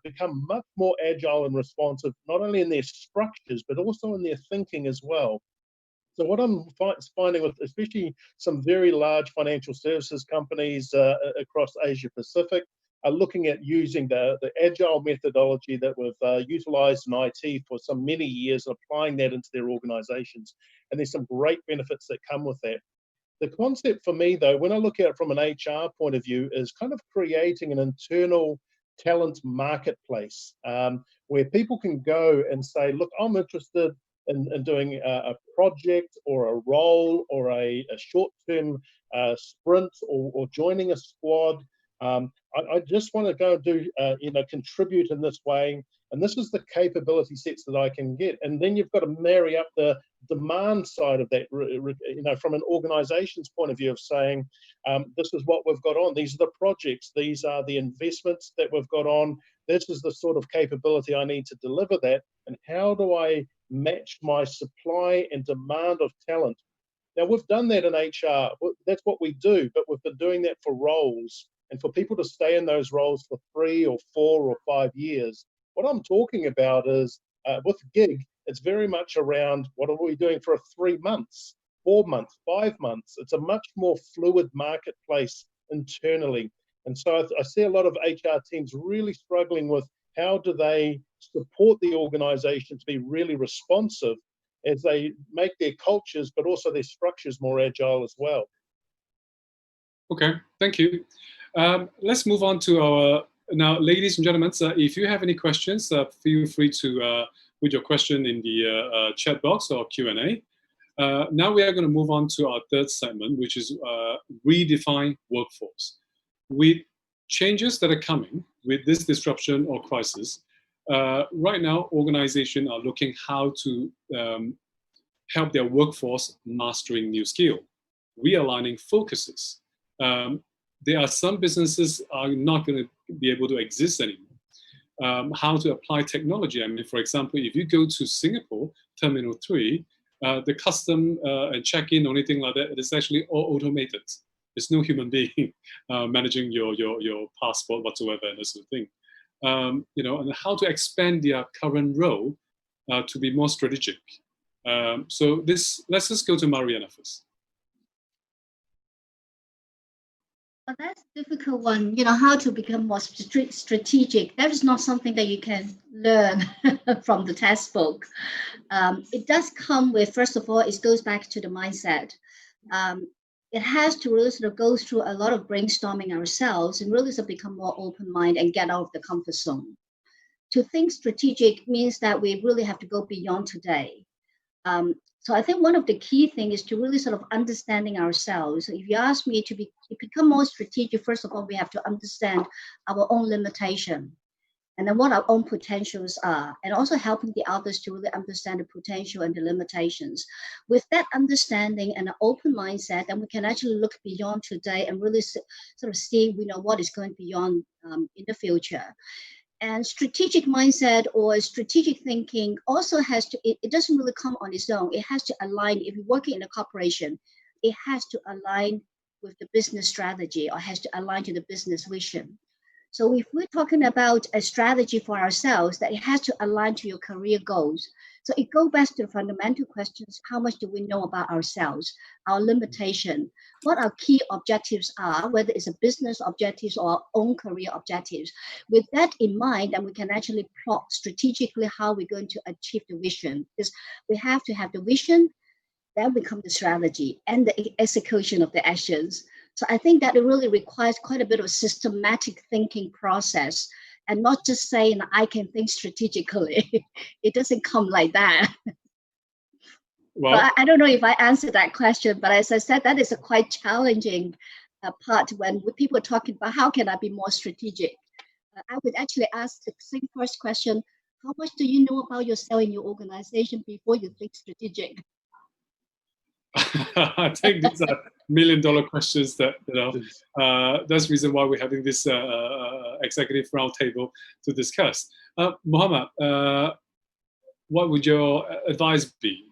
become much more agile and responsive, not only in their structures, but also in their thinking as well. So what I'm finding with especially some very large financial services companies across Asia Pacific, are looking at using the agile methodology that we've utilized in IT for so many years, applying that into their organizations. And there's some great benefits that come with that. The concept for me, though, when I look at it from an HR point of view, is kind of creating an internal talent marketplace where people can go and say, look, I'm interested in doing a project or a role or a short-term sprint or joining a squad. I just want to go do, contribute in this way. And this is the capability sets that I can get. And then you've got to marry up the demand side of that, from an organization's point of view of saying, this is what we've got on. These are the projects. These are the investments that we've got on. This is the sort of capability I need to deliver that. And how do I match my supply and demand of talent? Now, we've done that in HR. That's what we do, but we've been doing that for roles and for people to stay in those roles for 3 or 4 or 5 years. What I'm talking about is with gig, it's very much around what are we doing for 3 months, 4 months, 5 months. It's a much more fluid marketplace internally. And so I see a lot of HR teams really struggling with how do they support the organization to be really responsive as they make their cultures, but also their structures more agile as well. Okay, thank you. Let's move on to our, now, ladies and gentlemen, if you have any questions, feel free to put your question in the chat box or Q&A. Now we are going to move on to our third segment, which is redefine workforce. With changes that are coming with this disruption or crisis, right now organizations are looking how to help their workforce mastering new skill, realigning focuses. There are some businesses are not going to be able to exist anymore. How to apply technology. I mean, for example, if you go to Singapore, Terminal 3, the custom and check-in or anything like that, it is actually all automated. There's no human being managing your passport whatsoever and this sort of thing. And how to expand their current role to be more strategic. So let's just go to Merianna first. Well, that's a difficult one. How to become more strategic. That is not something that you can learn from the textbook. It does come with, first of all, it goes back to the mindset. It has to really sort of go through a lot of brainstorming ourselves and really sort of become more open-minded and get out of the comfort zone. To think strategic means that we really have to go beyond today. So I think one of the key things is to really sort of understanding ourselves. So if you ask me to become more strategic, first of all, we have to understand our own limitation and then what our own potentials are, and also helping the others to really understand the potential and the limitations. With that understanding and an open mindset, then we can actually look beyond today and really sort of see, what is going beyond in the future. And strategic mindset or strategic thinking also has to, it doesn't really come on its own. It has to align, if you're working in a corporation, it has to align with the business strategy or has to align to the business vision. So if we're talking about a strategy for ourselves, that it has to align to your career goals. So it goes back to the fundamental questions: how much do we know about ourselves, our limitation, what our key objectives are, whether it's a business objectives or our own career objectives. With that in mind, then we can actually plot strategically how we're going to achieve the vision. Because we have to have the vision, then become the strategy and the execution of the actions. So I think that it really requires quite a bit of a systematic thinking process, and not just saying I can think strategically. It doesn't come like that. Well, but I don't know if I answered that question, but as I said, that is a quite challenging part when people are talking about how can I be more strategic. I would actually ask the same first question: how much do you know about yourself and your organization before you think strategic? I think these are million-dollar questions that, that's the reason why we're having this executive roundtable to discuss. Mohamed, what would your advice be,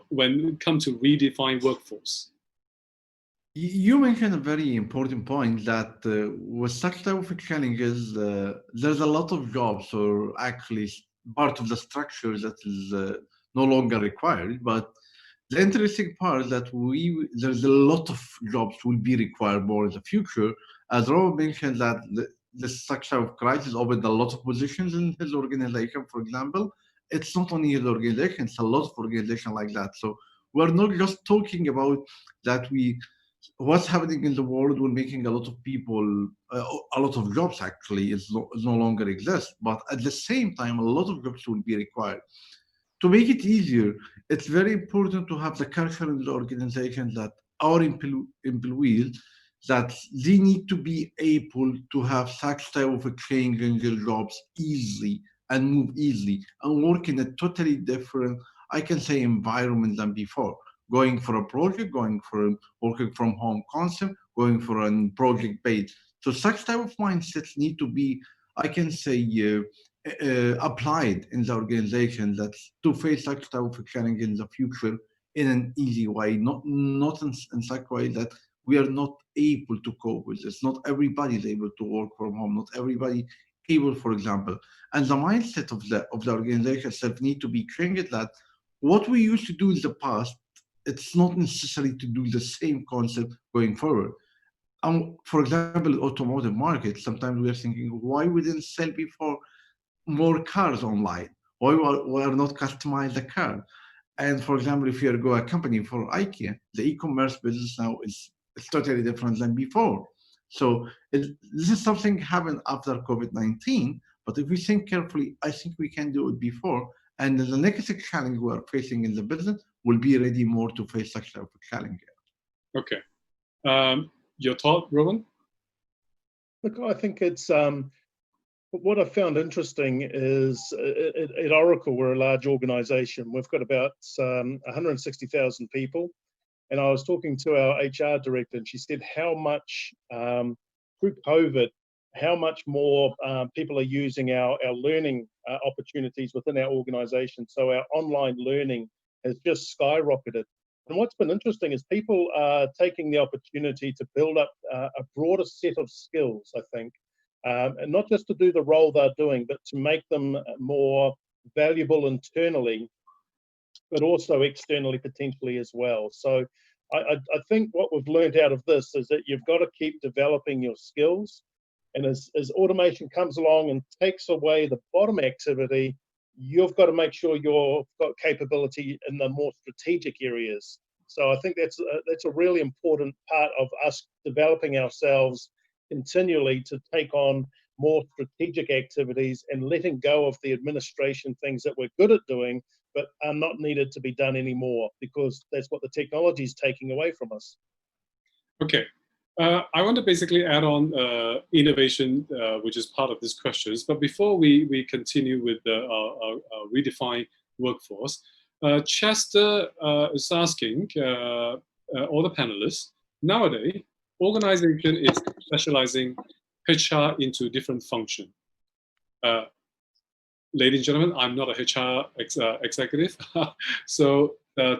when it comes to redefine workforce? You mentioned a very important point that with such type of challenges, there's a lot of jobs, or actually part of the structure that is no longer required. But the interesting part is that there's a lot of jobs will be required more in the future. As Rowan mentioned, that this such type of crisis opened a lot of positions in his organization, for example. It's not only his organization, it's a lot of organizations like that. So we're not just talking about that what's happening in the world will making a lot of people, a lot of jobs actually is no longer exist, but at the same time, a lot of jobs will be required. To make it easier, it's very important to have the culture in the organization that our employees, that they need to be able to have such type of a change in their jobs easily and move easily and work in a totally different, I can say, environment than before. Going for a project, going for a working from home concept, going for a project base. So such type of mindsets need to be, I can say, applied in the organization, that's to face such type of challenge in the future in an easy way, not in such way that we are not able to cope with this. Not everybody is able to work from home. Not everybody able, for example. And the mindset of the organization itself need to be changed, that what we used to do in the past, it's not necessary to do the same concept going forward. For example, automotive market, sometimes we are thinking, why we didn't sell before more cars online? Why we are not customize the car? And for example, if you go a company for IKEA, the e-commerce business now is totally different than before. So this is something happened after COVID-19, but if we think carefully, I think we can do it before. And the next challenge we are facing in the business will be ready more to face such type of challenge. Okay. Your thought, Rowan? Look, I think it's what I found interesting is at Oracle, we're a large organization. We've got about 160,000 people. And I was talking to our HR director, and she said how much through COVID, how much more people are using our learning opportunities within our organization. So our online learning has just skyrocketed. And what's been interesting is people are taking the opportunity to build up a broader set of skills, I think, and not just to do the role they're doing, but to make them more valuable internally, but also externally potentially as well. So I think what we've learned out of this is that you've got to keep developing your skills. And as automation comes along and takes away the bottom activity, you've got to make sure you've got capability in the more strategic areas. So I think that's a really important part of us developing ourselves continually to take on more strategic activities and letting go of the administration things that we're good at doing, but are not needed to be done anymore, because that's what the technology is taking away from us. Okay. I want to basically add on innovation, which is part of this questions. But before we continue with our redefined workforce, Chester is asking all the panelists, nowadays, organization is specializing HR into different function. Ladies and gentlemen, I'm not a HR executive, so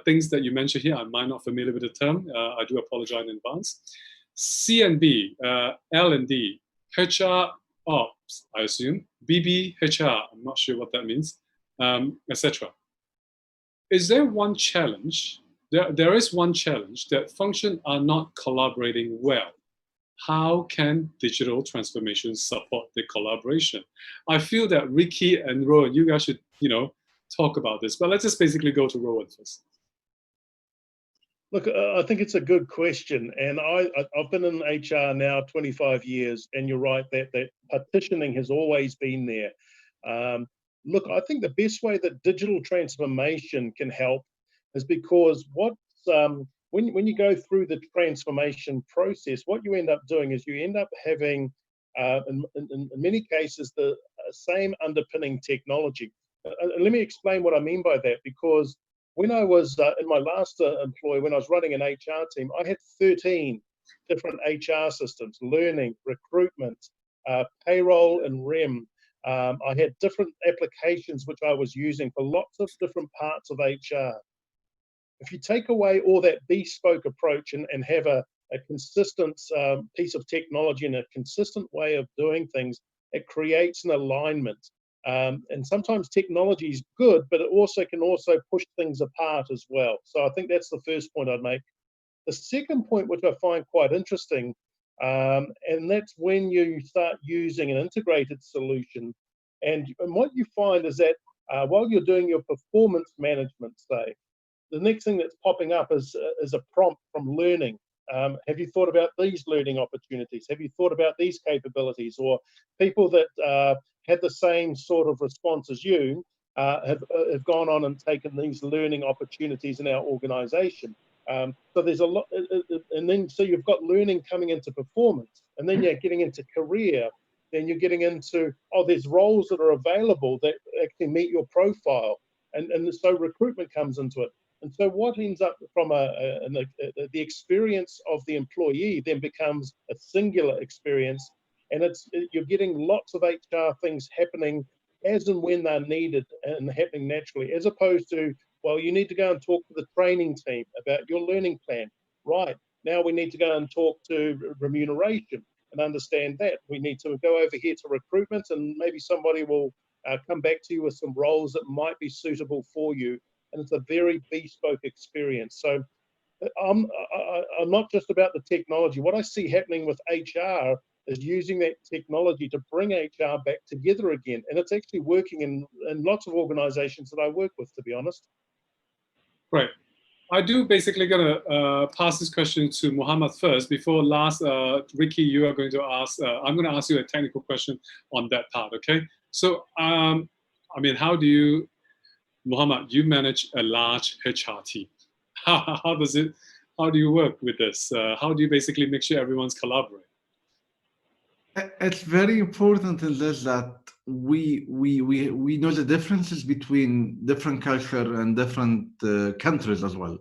things that you mentioned here, I might not familiar with the term. I do apologize in advance. C&B, L&D, HR Ops, I assume, BB HR, I'm not sure what that means, etc. Is there one challenge? There is one challenge that functions are not collaborating well. How can digital transformation support the collaboration? I feel that Ricky and Rowan, you guys should, talk about this. But let's just basically go to Rowan first. Look, I think it's a good question, and I've been in HR now 25 years, and you're right that partitioning has always been there. Look, I think the best way that digital transformation can help is because when you go through the transformation process, what you end up doing is you end up having, in many cases, the same underpinning technology. Let me explain what I mean by that, because when I was in my last employ, when I was running an HR team, I had 13 different HR systems: learning, recruitment, payroll, and REM. I had different applications which I was using for lots of different parts of HR. If you take away all that bespoke approach and have a consistent piece of technology and a consistent way of doing things, it creates an alignment. And sometimes technology is good, but it can push things apart as well. So I think that's the first point I'd make. The second point, which I find quite interesting, And that's when you start using an integrated solution. And what you find is that while you're doing your performance management, say, the next thing that's popping up is a prompt from learning. Have you thought about these learning opportunities? Have you thought about these capabilities? Or people that had the same sort of response as you have gone on and taken these learning opportunities in our organization. So there's a lot, and then so you've got learning coming into performance, and then you're getting into career, then you're getting into, oh, there's roles that are available that actually meet your profile, and so recruitment comes into it. And so what ends up from the experience of the employee then becomes a singular experience, and you're getting lots of HR things happening as and when they're needed and happening naturally, as opposed to, well, you need to go and talk to the training team about your learning plan. Right, now we need to go and talk to remuneration and understand that. We need to go over here to recruitment, and maybe somebody will come back to you with some roles that might be suitable for you. And it's a very bespoke experience. So I'm not just about the technology. What I see happening with HR is using that technology to bring HR back together again. And it's actually working in lots of organizations that I work with, to be honest. Right. I do basically gonna pass this question to Mohamed first. Before last, Ricky, you are going to ask, I'm gonna ask you a technical question on that part, okay? So, I mean, how do you, Mohamed, you manage a large HR team. How do you work with this? How do you basically make sure everyone's collaborating? It's very important in this that we know the differences between different culture and different countries as well.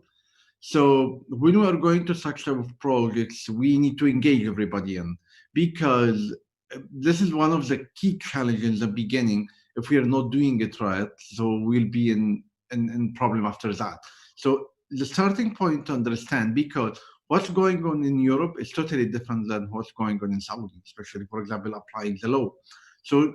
So when we are going to such type of projects, we need to engage everybody in, because this is one of the key challenges in the beginning. If we are not doing it right, so we'll be in problem after that. So the starting point to understand, because what's going on in Europe is totally different than what's going on in Saudi, especially, for example, applying the law. So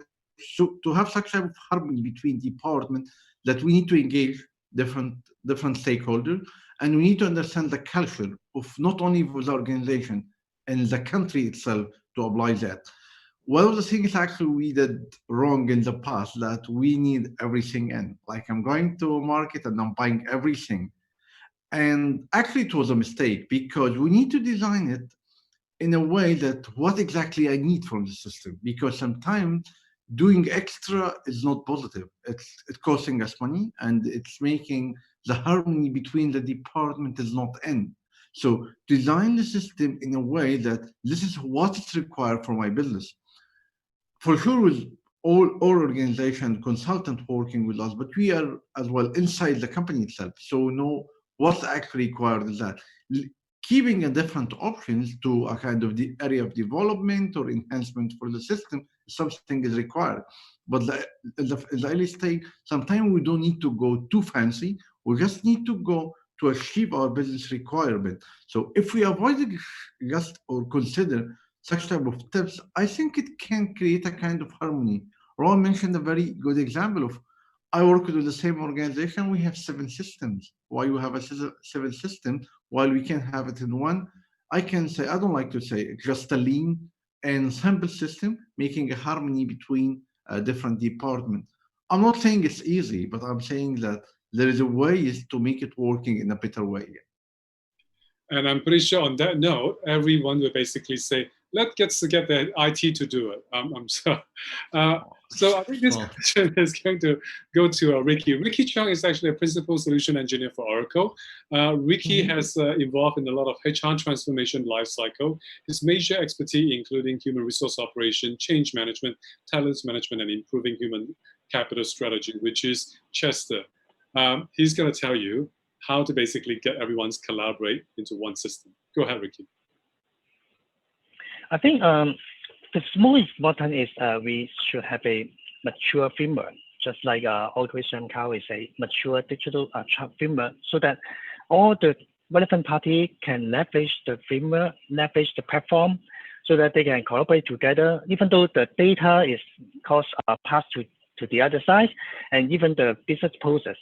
to have such type of harmony between departments, that we need to engage different stakeholders, and we need to understand the culture of not only the organization and the country itself to apply that. One of the things actually we did wrong in the past, that we need everything in. Like, I'm going to a market and I'm buying everything. And actually it was a mistake, because we need to design it in a way that what exactly I need from the system, because sometimes doing extra is not positive. It's costing us money, and it's making the harmony between the department is not in. So design the system in a way that this is what is required for my business. For sure, with all organization consultant working with us, but we are as well inside the company itself. So we know what's actually required is that keeping a different options to a kind of the area of development or enhancement for the system, something is required. But the early stage, sometimes we don't need to go too fancy. We just need to go to achieve our business requirement. So if we avoid just or consider such type of tips, I think it can create a kind of harmony. Rowan mentioned a very good example of, I work with the same organization, we have 7 systems. Why you have a 7 system while we can have it in one? I can say, I don't like to say, just a lean and simple system, making a harmony between different departments. I'm not saying it's easy, but I'm saying that there is a way to make it working in a better way. And I'm pretty sure on that note, everyone will basically say, let's get the IT to do it. So I think this question is going to go to Ricky. Ricky Chung is actually a principal solution engineer for Oracle. Ricky has involved in a lot of HR transformation lifecycle. His major expertise including human resource operation, change management, talent management, and improving human capital strategy, which is Chester. He's going to tell you how to basically get everyone's collaborate into one system. Go ahead, Ricky. I think the most important is we should have a mature framework, just like Automation Cow is a mature digital framework, so that all the relevant parties can leverage the framework, leverage the platform, so that they can collaborate together, even though the data is passed to the other side, and even the business process.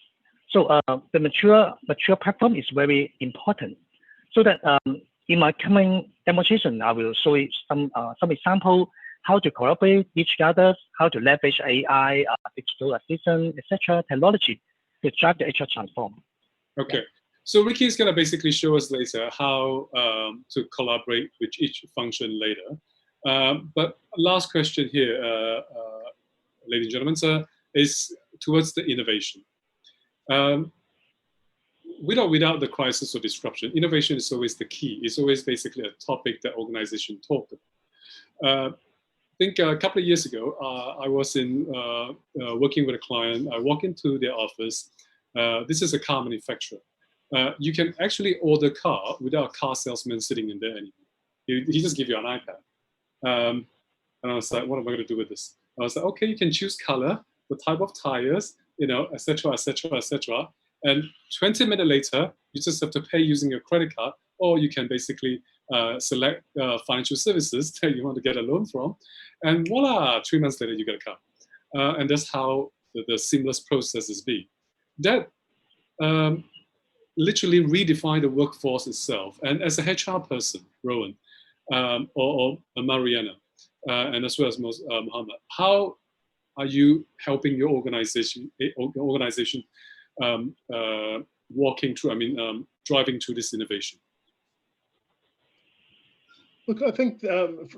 So the mature platform is very important, so that in my coming demonstration, I will show you some example how to collaborate each other, how to leverage AI, digital assistant, etc. technology to drive the HR transform. Okay. Yeah. So Ricky is going to basically show us later how to collaborate with each function later. But last question here, ladies and gentlemen, sir, is towards the innovation. Without the crisis or disruption, innovation is always the key. It's always basically a topic that organization talk about. I think a couple of years ago, I was working with a client. I walk into their office. This is a car manufacturer. You can actually order a car without a car salesman sitting in there anymore. He just give you an iPad. And I was like, what am I going to do with this? I was like, okay, you can choose color, the type of tires, etc., etc., etc. And 20 minutes later, you just have to pay using your credit card, or you can basically select financial services that you want to get a loan from. And voila, 3 months later, you get a car. And that's how the seamless process is being. That literally redefine the workforce itself. And as a HR person, Rowan, or Merianna, and as well as Mohamed, how are you helping your organization walking through, driving through this innovation? Look, I think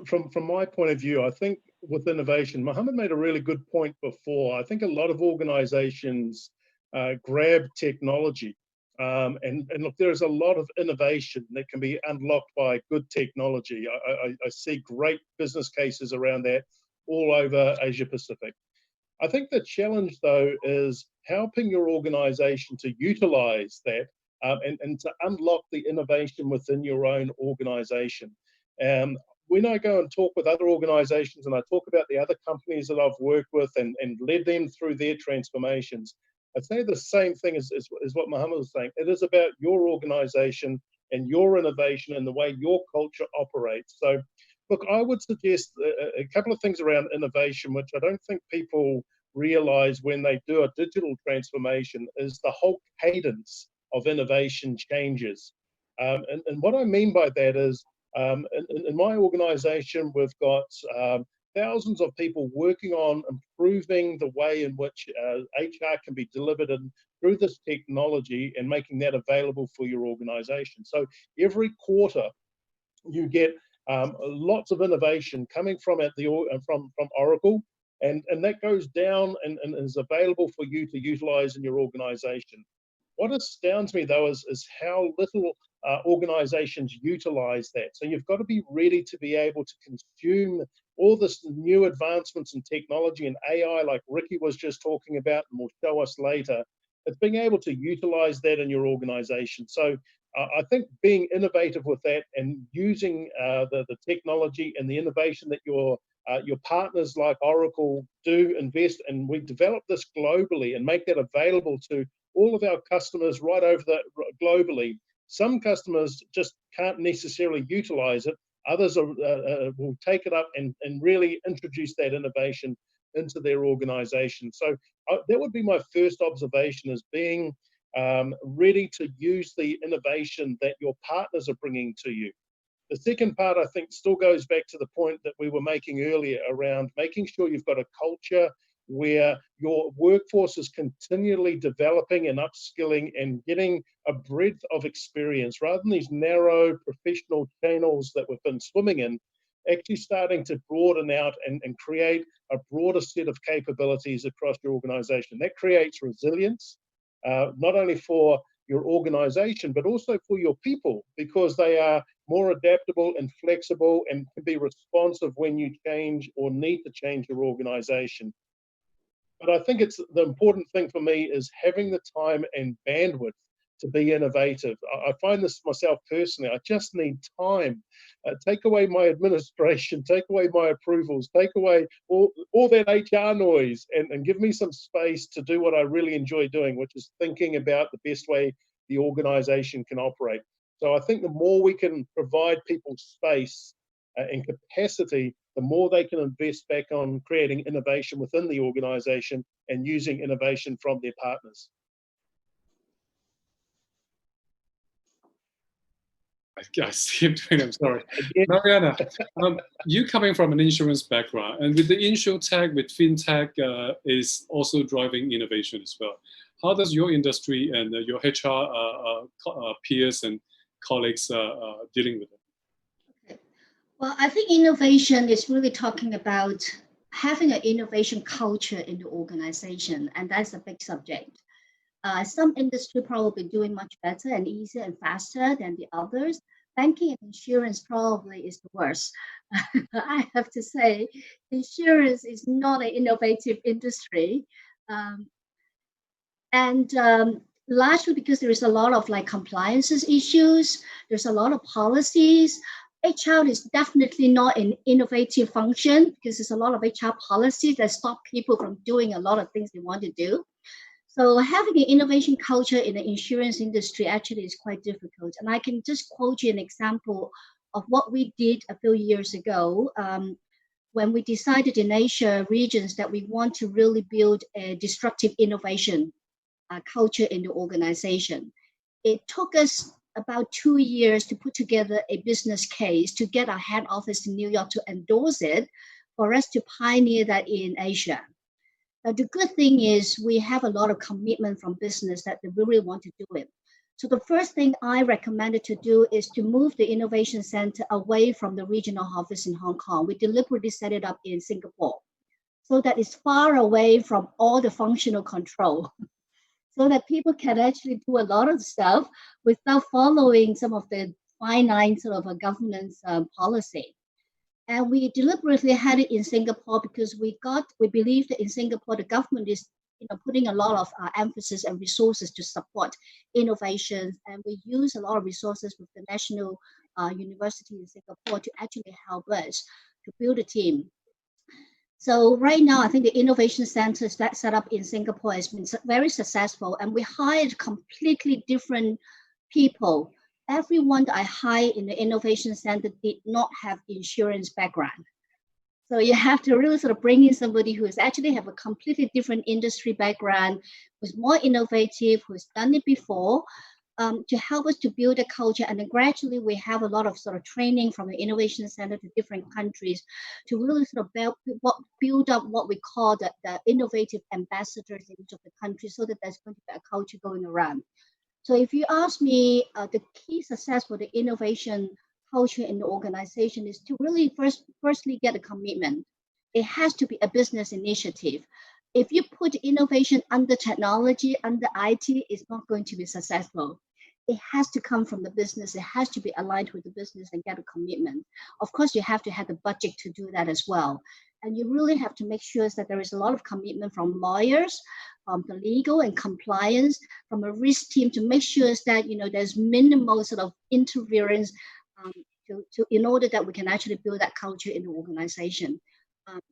from my point of view, I think with innovation, Mohamed made a really good point before. I think a lot of organizations grab technology. And look, there's a lot of innovation that can be unlocked by good technology. I see great business cases around that all over Asia Pacific. I think the challenge, though, is helping your organization to utilize that and to unlock the innovation within your own organization. When I go and talk with other organizations and I talk about the other companies that I've worked with and led them through their transformations, I say the same thing as what Mohamed was saying. It is about your organization and your innovation and the way your culture operates. So, look, I would suggest a couple of things around innovation, which I don't think people realize when they do a digital transformation, is the whole cadence of innovation changes. And what I mean by that is, in my organization, we've got thousands of people working on improving the way in which HR can be delivered through this technology and making that available for your organization. So every quarter, you get lots of innovation coming from Oracle, and that goes down and is available for you to utilize in your organization. What astounds me, though, is how little organizations utilize that. So you've got to be ready to be able to consume all this new advancements in technology and AI, like Ricky was just talking about and will show us later. It's being able to utilize that in your organization. So I think being innovative with that and using the technology and the innovation that your partners like Oracle do invest, and we develop this globally and make that available to all of our customers right over globally. Some customers just can't necessarily utilize it. Others will take it up and really introduce that innovation into their organization. So that would be my first observation, is being ready to use the innovation that your partners are bringing to you. The second part, I think, still goes back to the point that we were making earlier around making sure you've got a culture where your workforce is continually developing and upskilling and getting a breadth of experience rather than these narrow professional channels that we've been swimming in, actually starting to broaden out and create a broader set of capabilities across your organization. That creates resilience, not only for your organization, but also for your people, because they are more adaptable and flexible and can be responsive when you change or need to change your organization. But I think the important thing for me is having the time and bandwidth to be innovative. I find this myself personally. I just need time. Take away my administration, take away my approvals, take away all that HR noise, and give me some space to do what I really enjoy doing, which is thinking about the best way the organization can operate. So I think the more we can provide people space and capacity, the more they can invest back on creating innovation within the organization and using innovation from their partners. I see him doing. I'm sorry, Merianna. You coming from an insurance background, and with the insurtech, with fintech, is also driving innovation as well. How does your industry and your HR peers and colleagues dealing with it? Okay. Well, I think innovation is really talking about having an innovation culture in the organization, and that's a big subject. Some industry probably doing much better and easier and faster than the others. Banking and insurance probably is the worst. I have to say, insurance is not an innovative industry. Largely because there is a lot of like compliances issues, there's a lot of policies. HR is definitely not an innovative function because there's a lot of HR policies that stop people from doing a lot of things they want to do. So having an innovation culture in the insurance industry actually is quite difficult. And I can just quote you an example of what we did a few years ago when we decided in Asia regions that we want to really build a disruptive innovation culture in the organization. It took us about 2 years to put together a business case to get our head office in New York to endorse it for us to pioneer that in Asia. Now, the good thing is we have a lot of commitment from business that they really want to do it. So the first thing I recommended to do is to move the innovation center away from the regional office in Hong Kong. We deliberately set it up in Singapore so that it's far away from all the functional control, so that people can actually do a lot of stuff without following some of the finite sort of a governance policy. And we deliberately had it in Singapore because we believe that in Singapore, the government is putting a lot of emphasis and resources to support innovations. And we use a lot of resources with the National University in Singapore to actually help us to build a team. So right now, I think the innovation centers that set up in Singapore has been very successful. And we hired completely different people. Everyone that I hired in the innovation center did not have insurance background. So you have to really sort of bring in somebody who is actually have a completely different industry background, who's more innovative, who's done it before, to help us to build a culture. And then gradually we have a lot of sort of training from the innovation center to different countries to really sort of build up what we call the innovative ambassadors in each of the countries, so that there's going to be a culture going around. So if you ask me, the key success for the innovation culture in the organization is to really firstly get a commitment. It has to be a business initiative. If you put innovation under technology, under IT, it's not going to be successful. It has to come from the business. It has to be aligned with the business and get a commitment. Of course, you have to have the budget to do that as well. And you really have to make sure that there is a lot of commitment from lawyers, the legal and compliance, from a risk team to make sure that there's minimal sort of interference in order that we can actually build that culture in the organization.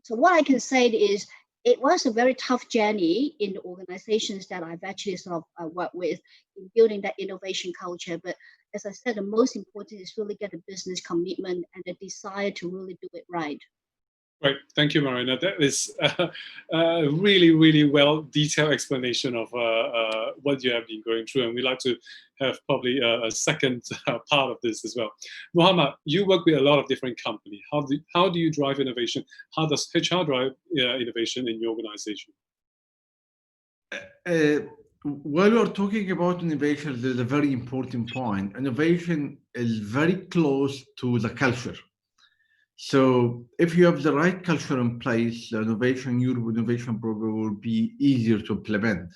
So what I can say is it was a very tough journey in the organizations that I've actually sort of worked with in building that innovation culture. But as I said, the most important is really get a business commitment and a desire to really do it right. Right, thank you, Merianna. That is a really, really well detailed explanation of what you have been going through, and we'd like to have probably a second part of this as well. Mohamed, you work with a lot of different companies. How do you drive innovation? How does HR drive innovation in your organization? While we're talking about innovation, there's a very important point. Innovation is very close to the culture. So if you have the right culture in place, your innovation program will be easier to implement.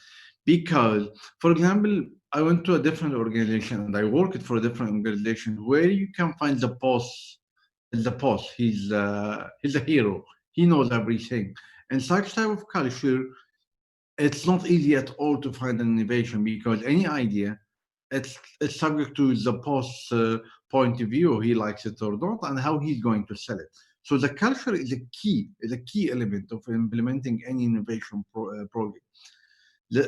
Because, for example, I went to a different organization and I worked for a different organization where you can find the boss. The boss, he's a hero. He knows everything. And such type of culture, it's not easy at all to find an innovation because any idea, it's subject to the boss point of view, he likes it or not, and how he's going to sell it. So the culture is a key element of implementing any innovation project.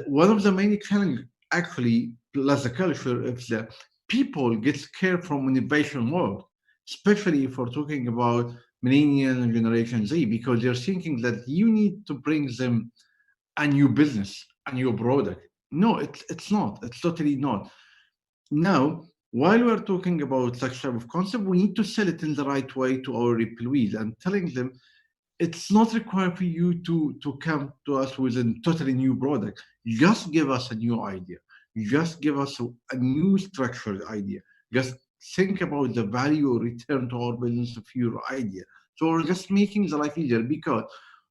One of the main challenges, actually, plus the culture, is that people get scared from innovation work, especially if we're talking about millennial and Generation Z, because they're thinking that you need to bring them a new business, a new product. No, it's not. It's totally not. Now, while we're talking about such type of concept, we need to sell it in the right way to our employees and telling them it's not required for you to come to us with a totally new product. Just give us a new idea. Just give us a new structured idea. Just think about the value or return to our business of your idea. So we're just making the life easier, because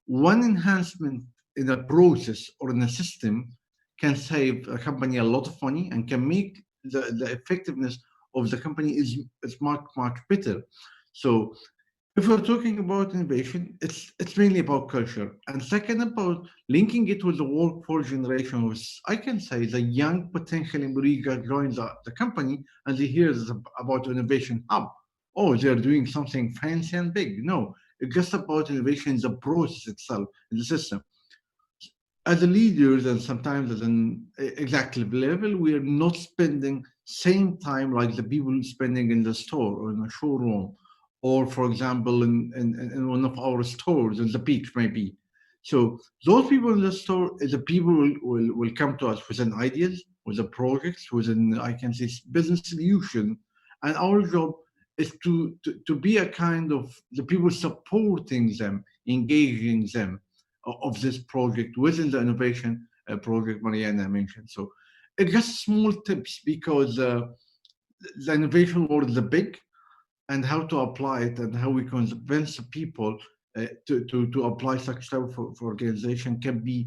one enhancement in a process or in a system can save a company a lot of money and can make the effectiveness of the company is much, much better. So if we're talking about innovation, it's mainly about culture. And second, about linking it with the workforce generation, which I can say the young potential employee joins the company and they hear about innovation hub. Oh, they're doing something fancy and big. No, it's just about innovation in the process itself, in the system. As a leaders and sometimes at an executive level, we are not spending same time like the people spending in the store or in a showroom, or for example, in one of our stores, in the peaks maybe. So those people in the store, the people will come to us with an ideas, with a projects, with an, I can say, business solution. And our job is to be a kind of the people supporting them, engaging them of this project within the innovation project Merianna mentioned. So it's just small tips, because the innovation world is big, and how to apply it and how we convince people to apply such type of organization can be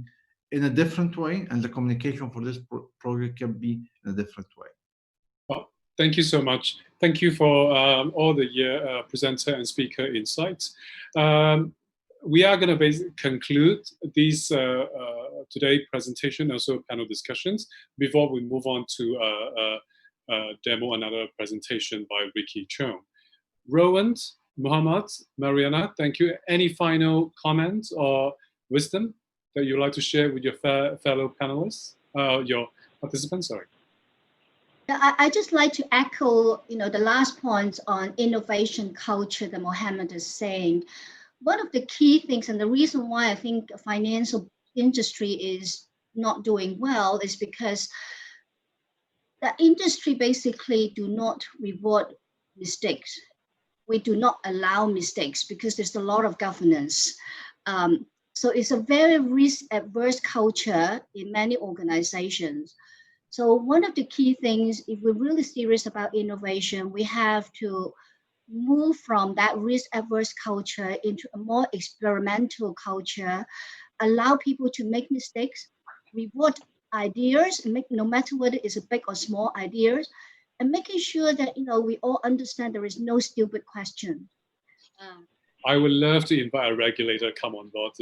in a different way, and the communication for this project can be in a different way. Well, thank you so much. Thank you for all the presenter and speaker insights. We are going to conclude these today presentation, also panel discussions, before we move on to demo another presentation by Ricky Chung. Rowan, Mohamed, Merianna, thank you. Any final comments or wisdom that you'd like to share with your fellow panelists, your participants? Sorry. I just like to echo, the last point on innovation culture that Mohamed is saying. One of the key things, and the reason why I think the financial industry is not doing well, is because the industry basically do not reward mistakes. We do not allow mistakes because there's a lot of governance. So it's a very risk-averse culture in many organizations. So one of the key things, if we're really serious about innovation, we have to move from that risk-averse culture into a more experimental culture, allow people to make mistakes, reward ideas, and no matter whether it's a big or small ideas, and making sure that we all understand there is no stupid question. I would love to invite a regulator come on board.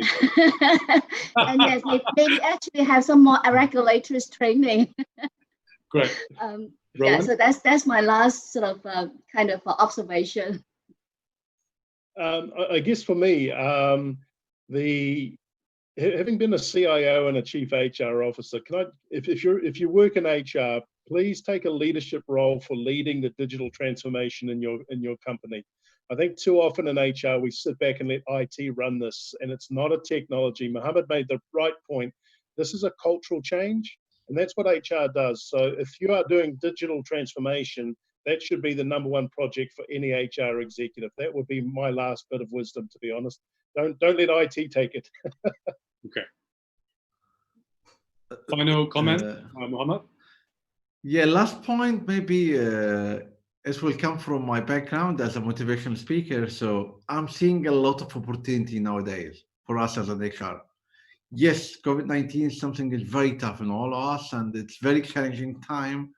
And yes, maybe actually have some more regulators training. Great. Yeah, so that's my last sort of kind of observation. I guess for me, having been a CIO and a chief HR officer, if you work in HR, please take a leadership role for leading the digital transformation in your company. I think too often in HR we sit back and let IT run this, and it's not a technology. Mohamed made the right point. This is a cultural change, and that's what HR does. So if you are doing digital transformation, that should be the #1 project for any HR executive. That would be my last bit of wisdom, to be honest. Don't let IT take it. Okay. Final comment, Mohamed? Yeah, last point maybe it will come from my background as a motivational speaker. So I'm seeing a lot of opportunity nowadays for us as an HR. Yes, COVID-19 is something that's very tough on all of us, and it's very challenging time.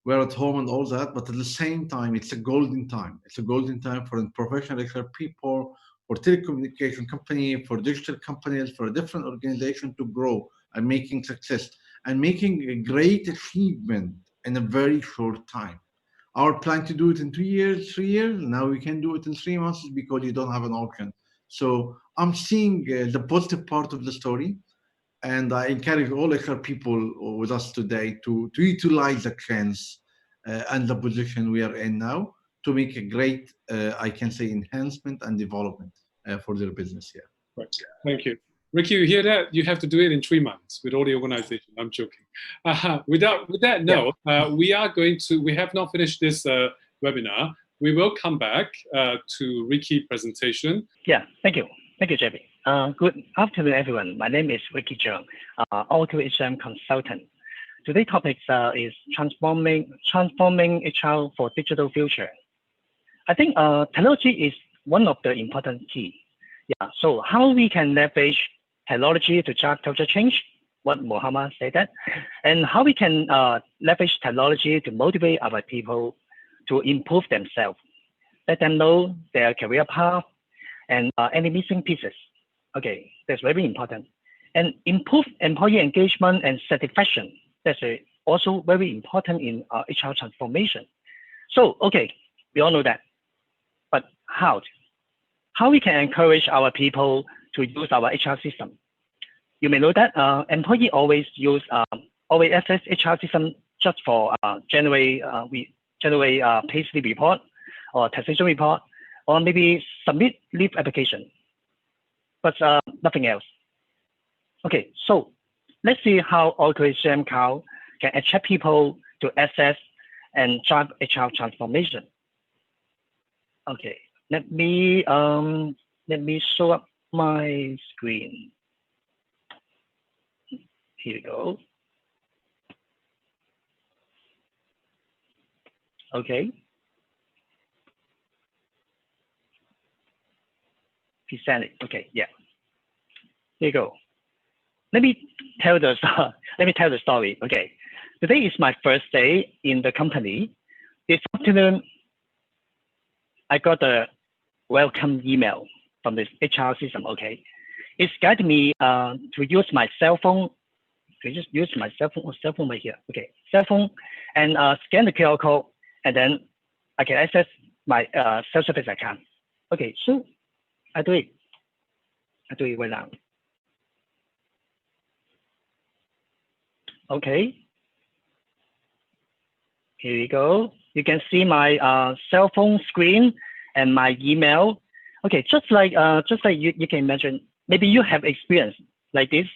We're at home and all that, but at the same time, it's a golden time. It's a golden time for professional HR people, for telecommunication company, for digital companies, for a different organization to grow and making success and making a great achievement in a very short time. Our plan to do it in 2 years, 3 years, now we can do it in 3 months because you don't have an option. So I'm seeing the positive part of the story, and I encourage all HR people with us today to utilize the chance and the position we are in now to make a great, I can say, enhancement and development for their business here. Right. Thank you. Ricky, you hear that? You have to do it in 3 months with all the organization. I'm joking. With that note, we have not finished this webinar. We will come back to Ricky presentation. Yeah, thank you. Thank you, JB. Good afternoon, everyone. My name is Ricky Zhang, Auto HM consultant. Today's topic is transforming HR for digital future. I think technology is one of the important key. Yeah, so how we can leverage technology to drive culture change, what Mohamed said that, and how we can leverage technology to motivate our people to improve themselves, let them know their career path and any missing pieces. Okay, that's very important. And improve employee engagement and satisfaction. That's also very important in HR transformation. So, okay, we all know that, but how? How we can encourage our people to use our HR system? You may know that employee always access HR system just for generate payslip report or taxation report, or maybe submit leave application, but nothing else. Okay, so let's see how Auto-HM Cloud can attract people to access and drive HR transformation. Okay, let me show up my screen. Here we go. Okay. Present it. Okay, yeah. Here you go. Let me tell the story. Okay, today is my first day in the company. This afternoon, I got a welcome email from this HR system. Okay, it's guiding me to use my cell phone. To just use my cell phone right here. Okay, cell phone, and scan the QR code, and then I can access my self-service account. Okay, so I do it right now. Okay, here we go. You can see my cell phone screen and my email. Okay, just like you can imagine, maybe you have experience like this.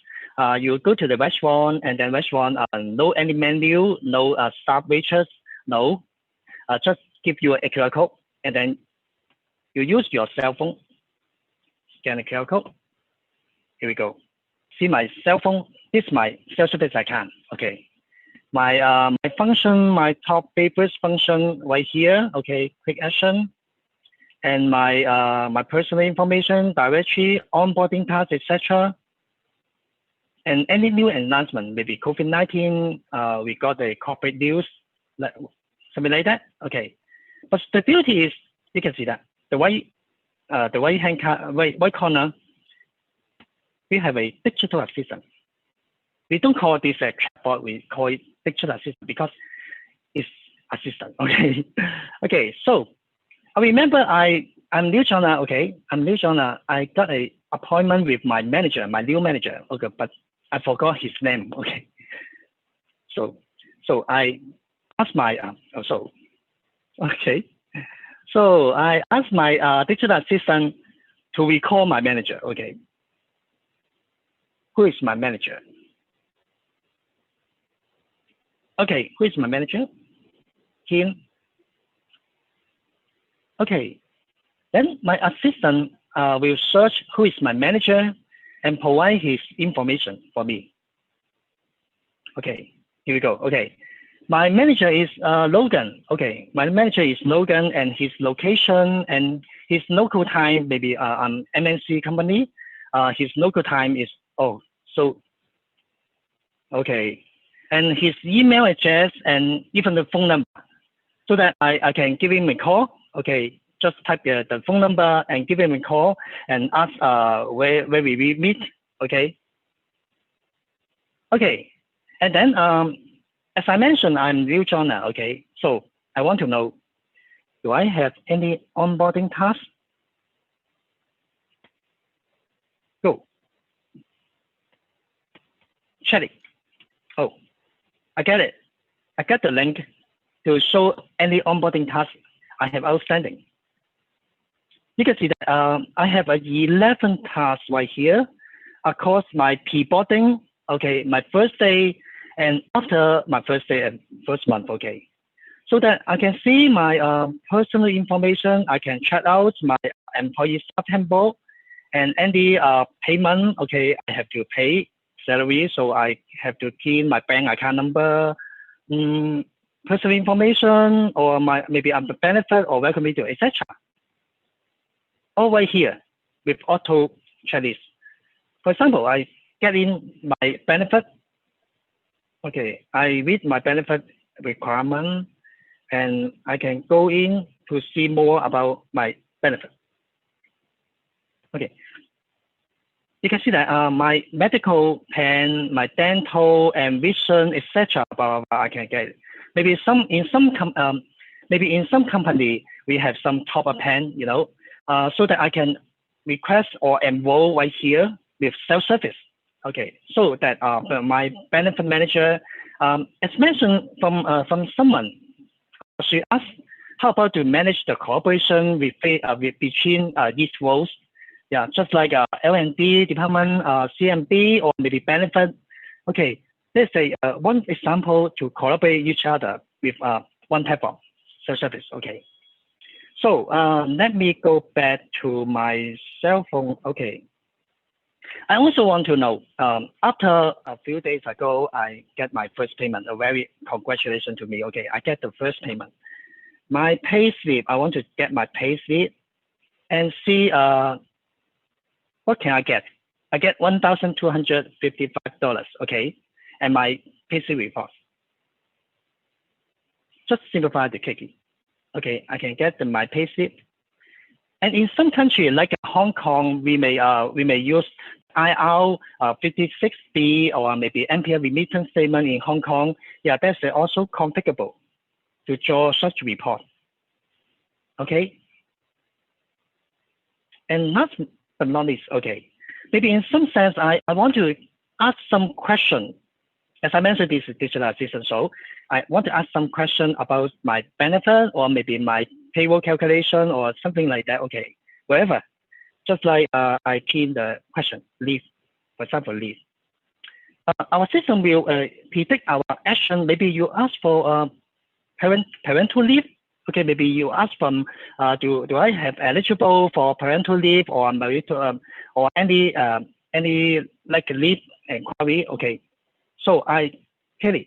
You go to the restaurant, and then restaurant no any menu, no staff waitress, no, just give you a QR code, and then you use your cell phone, scan the QR code. Here we go. See my cell phone. This is my self-service account. Okay, my function, my top favorite function right here. Okay, quick action, and my personal information, directory, onboarding tasks, etc. And any new announcement, maybe COVID-19, we got a corporate news, like something like that. Okay, but the beauty is you can see that the right corner, we have a digital assistant. We don't call this a chatbot, we call it digital assistant because it's assistant. Okay, okay. So I remember I'm new joiner. Okay, I'm new joiner. I got an appointment with my manager, my new manager. Okay, but I forgot his name. Okay, so I asked my so I asked my digital assistant to recall my manager. Okay, who is my manager? Okay, who is my manager? Him. Okay, then my assistant will search who is my manager and provide his information for me. Okay, here we go. Okay, my manager is Logan. Okay, my manager is Logan, and his location and his local time, maybe on MNC company. His local time is, okay. And his email address and even the phone number, so that I can give him a call. Okay, just type the phone number and give him a call and ask where we meet. Okay. Okay, and then as I mentioned, I'm new joiner. Okay, so I want to know, do I have any onboarding tasks? Go. Check it. Oh, I get it. I get the link to show any onboarding tasks I have outstanding. You can see that I have 11 tasks right here. across my pre-boarding, okay, my first day, and after my first day and first month, okay. So that I can see my personal information, I can check out my employee staff handbook, and any payment, okay, I have to pay salary, so I have to key in my bank account number, personal information, or maybe I'm the benefit or welcome video, etc. All right here with auto checklist. For example, I get in my benefit. Okay, I read my benefit requirement, and I can go in to see more about my benefit. Okay, you can see that my medical plan, my dental and vision, etc. I can get it. Maybe in some company we have some top up plan, you know, so that I can request or enroll right here with self-service. Okay, so that my benefit manager, as mentioned from someone, she asked, how about to manage the collaboration between these roles? Yeah, just like L&D department, CMB, or maybe benefit. Okay, let's say one example to collaborate each other with one platform, self-service. Okay, so let me go back to my cell phone. Okay, I also want to know, after a few days ago, I get my first payment. A very congratulations to me. Okay, I get the first payment. My pay slip, I want to get my pay slip and see what can I get. I get $1,255, okay, and my pay slip report. Just simplify the case. Okay, I can get my pay slip. And in some country like Hong Kong, we may use IR 56B or maybe NPL remittance statement in Hong Kong. Yeah, that's also configurable to draw such report. Okay. And last but not least, okay, maybe in some sense, I want to ask some question. As I mentioned, this is digital assistant, so I want to ask some question about my benefit or maybe my payroll calculation or something like that. Okay, wherever. Just like I key in the question, leave, for example, leave. Our system will predict our action. Maybe you ask for parental leave. Okay, maybe you ask from, do I have eligible for parental leave or or any like leave inquiry? Okay, so I hit it,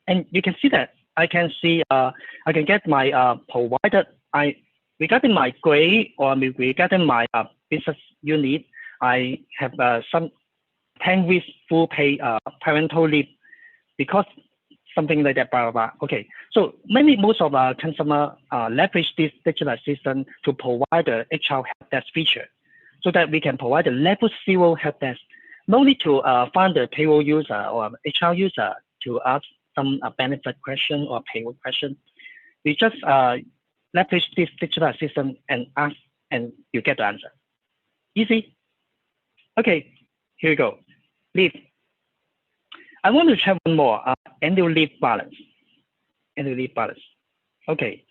and you can see that I can see I can get my provided regarding my grade or regarding my business unit. I have some 10 weeks full pay parental leave because something like that, blah, blah, blah. Okay, so most of our consumer leverage this digital assistant to provide the HR help desk feature so that we can provide the level 0 help desk. No need to find the payroll user or HR user to ask some benefit question or payroll question. We just leverage this digital assistant and ask, and you get the answer. Easy. Okay, here we go. Leave. I want to check one more, annual leave balance. Annual leave balance. Okay,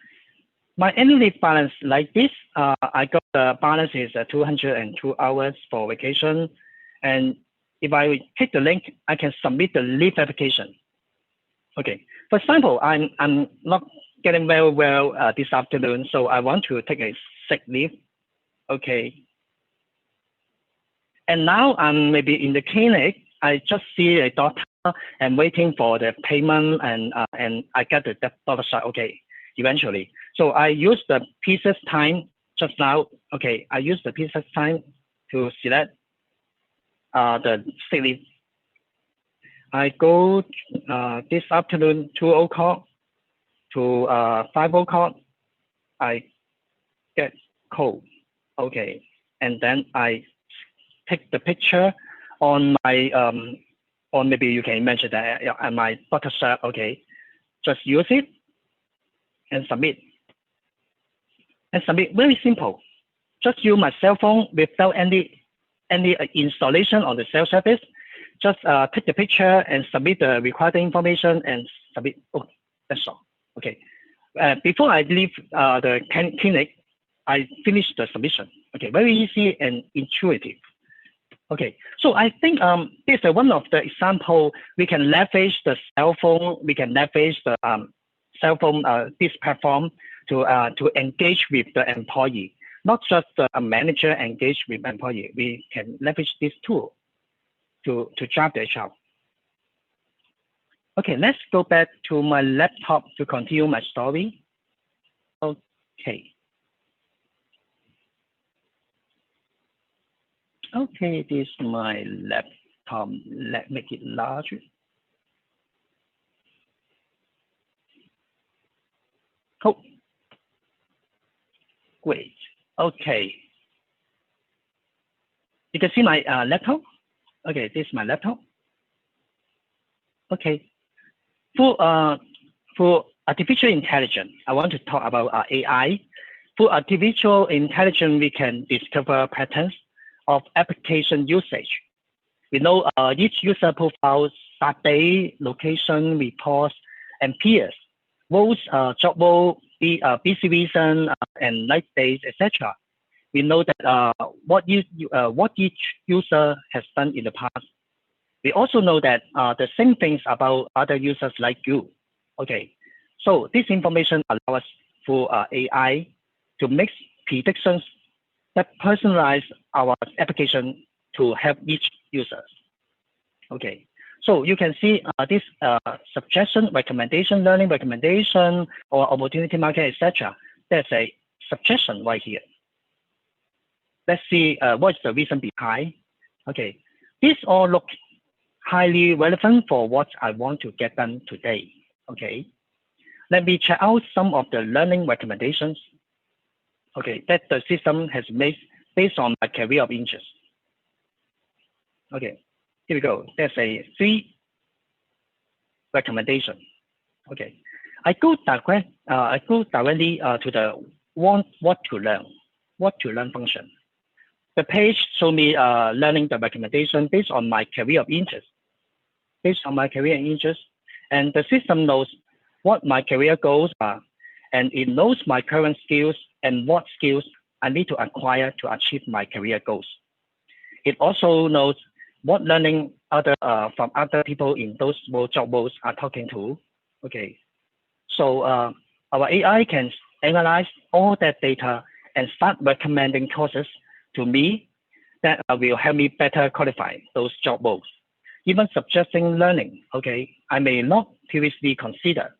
my annual leave balance like this, I got the balance is 202 hours for vacation. And if I click the link, I can submit the leave application. Okay, for example, I'm not getting very well this afternoon, so I want to take a sick leave. Okay. And now I'm maybe in the clinic, I just see a doctor and waiting for the payment, and I get the doctor side, okay, eventually. So I use the pieces time just now. Okay, I use the pieces time to select the sick leave. I go this afternoon 2 o'clock to 5 o'clock. I get cold, okay, and then I take the picture on my or maybe you can imagine that on my doctor cert. Okay, just use it and submit. And submit, very simple. Just use my cell phone without any installation on the cell service. Just take the picture and submit the required information and submit. Oh, that's all. Okay. Before I leave the clinic, I finish the submission. Okay, very easy and intuitive. Okay, so I think this is one of the example we can leverage the cell phone. We can leverage the cell phone this platform to engage with the employee, not just a manager engage with employee. We can leverage this tool to drive the HR. Okay, let's go back to my laptop to continue my story. Okay. Okay, this is my laptop. Let's make it larger. Oh, great. Okay. You can see my laptop. Okay, this is my laptop. Okay. For artificial intelligence, I want to talk about AI. For artificial intelligence, we can discover patterns of application usage. We know each user profile, start date, location, reports, and peers, roles, job role, busy reason, and night days, etc. We know that what each user has done in the past. We also know that the same things about other users like you. Okay, so this information allows us for AI to make predictions that personalize our application to help each user. Okay, so you can see this suggestion, recommendation, learning recommendation, or opportunity market, etc. There's a suggestion right here. Let's see what's the reason behind. Okay, this all look highly relevant for what I want to get done today. Okay, let me check out some of the learning recommendations. Okay, that the system has made based on my career of interest. Okay, here we go. There's a 3 recommendation. Okay, I go directly to the what to learn function. The page show me learning the recommendation based on my career of interest. And the system knows what my career goals are, and it knows my current skills and what skills I need to acquire to achieve my career goals. It also knows what learning from other people in those job roles are talking to. Okay, so our AI can analyze all that data and start recommending courses to me that will help me better qualify those job roles, even suggesting learning, okay, I may not previously consider.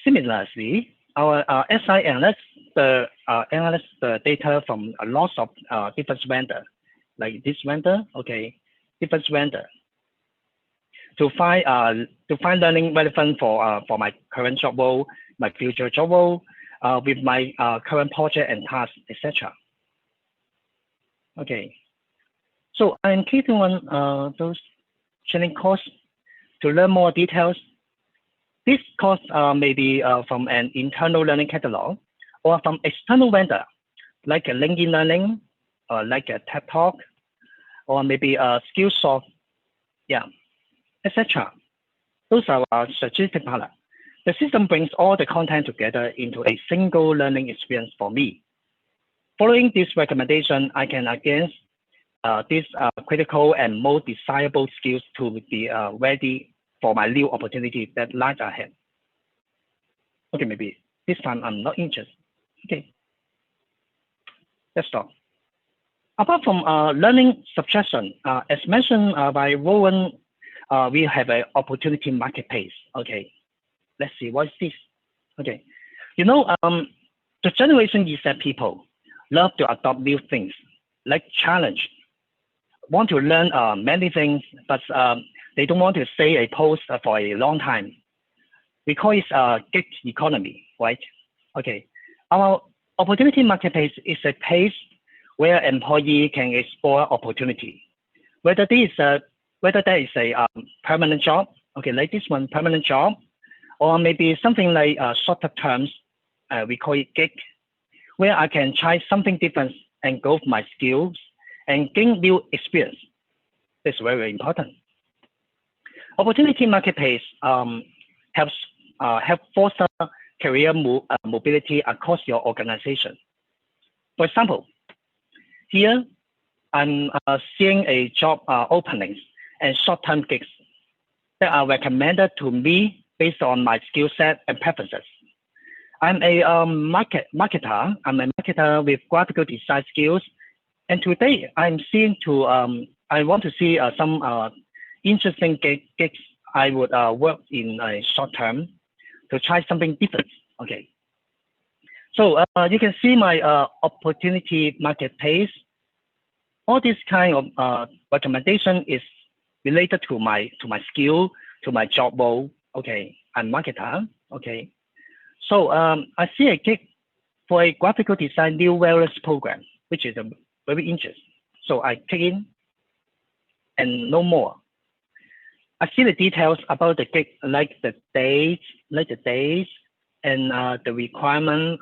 Similarly, our SI analysts analyze the data from a lot of different vendors, like this vendor, okay, different vendor, to find learning relevant for my current job role, my future job role, with my current project and tasks, etc. Okay, so I'm clicking on those training course to learn more details. This course may be from an internal learning catalog or from external vendor, like a LinkedIn Learning, or like a TED Talk, or maybe a Skillsoft, yeah, etc. Those are our strategic partner. The system brings all the content together into a single learning experience for me. Following this recommendation, I can again these critical and most desirable skills to be ready for my new opportunity that lies ahead. Okay, maybe this time I'm not interested. Okay, let's stop. Apart from learning suggestion, as mentioned by Rowan, we have an opportunity marketplace. Okay, let's see, what is this? Okay, you know, the generation is that people love to adopt new things, like challenge, want to learn many things, but they don't want to stay a post for a long time. We call it gig economy, right? Okay, our opportunity marketplace is a place where employee can explore opportunity, whether that is a permanent job, okay, like this one, permanent job, or maybe something like shorter terms, we call it gig, where I can try something different and grow my skills and gain new experience. That's very important. Opportunity marketplace helps help foster career mobility across your organization. For example, here I'm seeing a job openings and short-term gigs that are recommended to me based on my skill set and preferences. I'm a marketer. I'm a marketer with graphical design skills, and today I'm seeing to I want to see some interesting gigs. I would work in a short term to try something different. Okay. So you can see my opportunity marketplace. All this kind of recommendation is related to my skill, to my job role. Okay, I'm marketer. Okay, so I see a gig for a graphical design new wellness program, which is very interesting. So I click in and know more. I see the details about the gig, like the dates, and the requirement,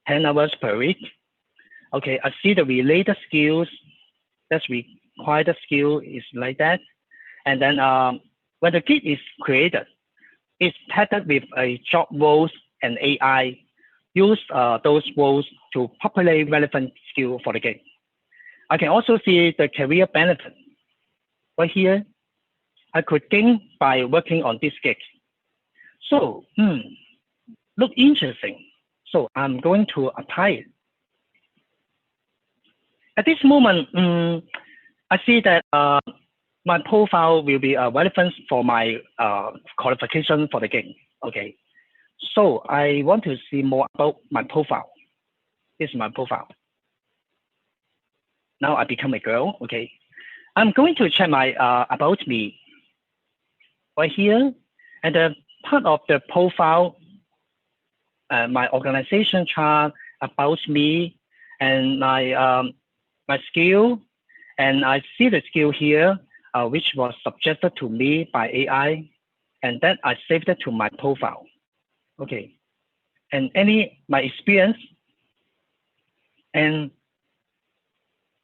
10 hours per week. Okay, I see the related skills that's required skill is like that. And then when the gig is created, it's tagged with a job roles and AI. Use those roles to populate relevant skill for the gig. I can also see the career benefit. Right here, I could gain by working on this gig. So, look interesting. So I'm going to apply it. At this moment, I see that my profile will be relevant for my qualification for the gig. Okay, so I want to see more about my profile. This is my profile. Now I become a girl. Okay, I'm going to check my about me right here, and the part of the profile, my organization chart, about me, and my my skill, and I see the skill here, which was suggested to me by AI, and then I saved it to my profile. Okay, and my experience, and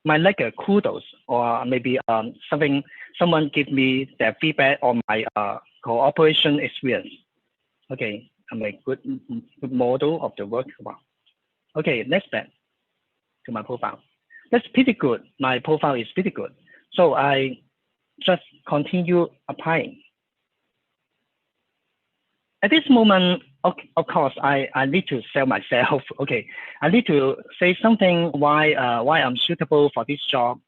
my kudos, or maybe someone give me their feedback on my cooperation experience. Okay, I'm a good model of the work. Okay, next step to my profile. That's pretty good. My profile is pretty good. So I just continue applying. At this moment, of course, I need to sell myself. Okay, I need to say something why I'm suitable for this job.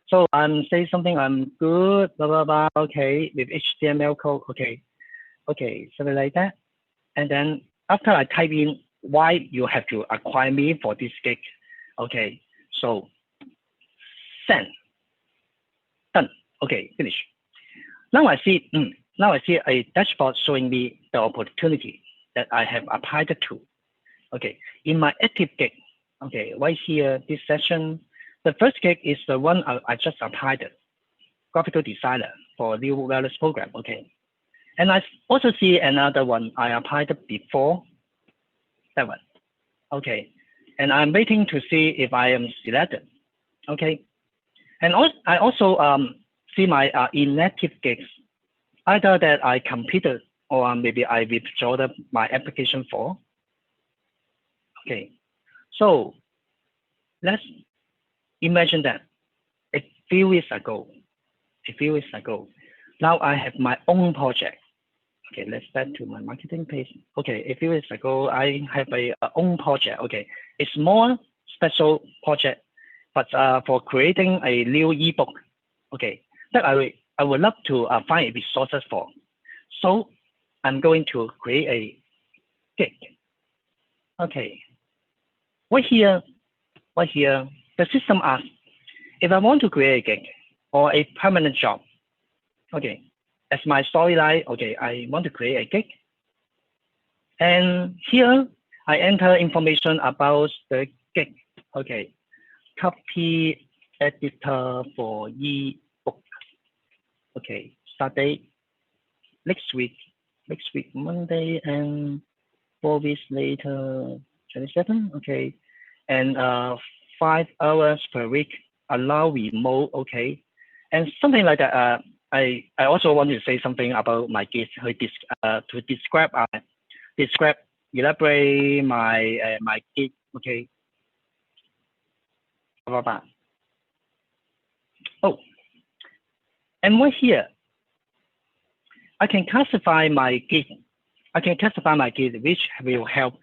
So I'm saying something I'm good, blah, blah, blah, okay, with HTML code, okay, something like that. And then after I type in why you have to acquire me for this gig, okay, so send, done, okay, finish. Now I see a dashboard showing me the opportunity that I have applied to. Okay, in my active gig, okay, right here, this session, the first gig is the one I just applied, graphical designer for new wellness program, okay. And I also see another one I applied before, that one, okay. And I'm waiting to see if I am selected, okay. And I also see my inactive gigs, either that I completed or maybe I withdrew my application for. Okay, so let's imagine that a few years ago, now I have my own project. Okay, let's back to my marketing page. Okay, a few years ago, I have a own project. Okay, it's more special project, but for creating a new ebook. Okay, that I would love to find resources for. So I'm going to create a gig. Okay, right here, the system asks if I want to create a gig or a permanent job. Okay, as my storyline, okay, I want to create a gig. And here I enter information about the gig. Okay, copy editor for ebook. Okay, start date next week, Monday, and 4 weeks later, 27. Okay, and 5 hours per week, allow remote. Okay, and something like that. I also want to say something about my gig to elaborate my my gig. Okay, blah, blah. Oh, and right here, I can classify my gig. I can classify my gig, which will help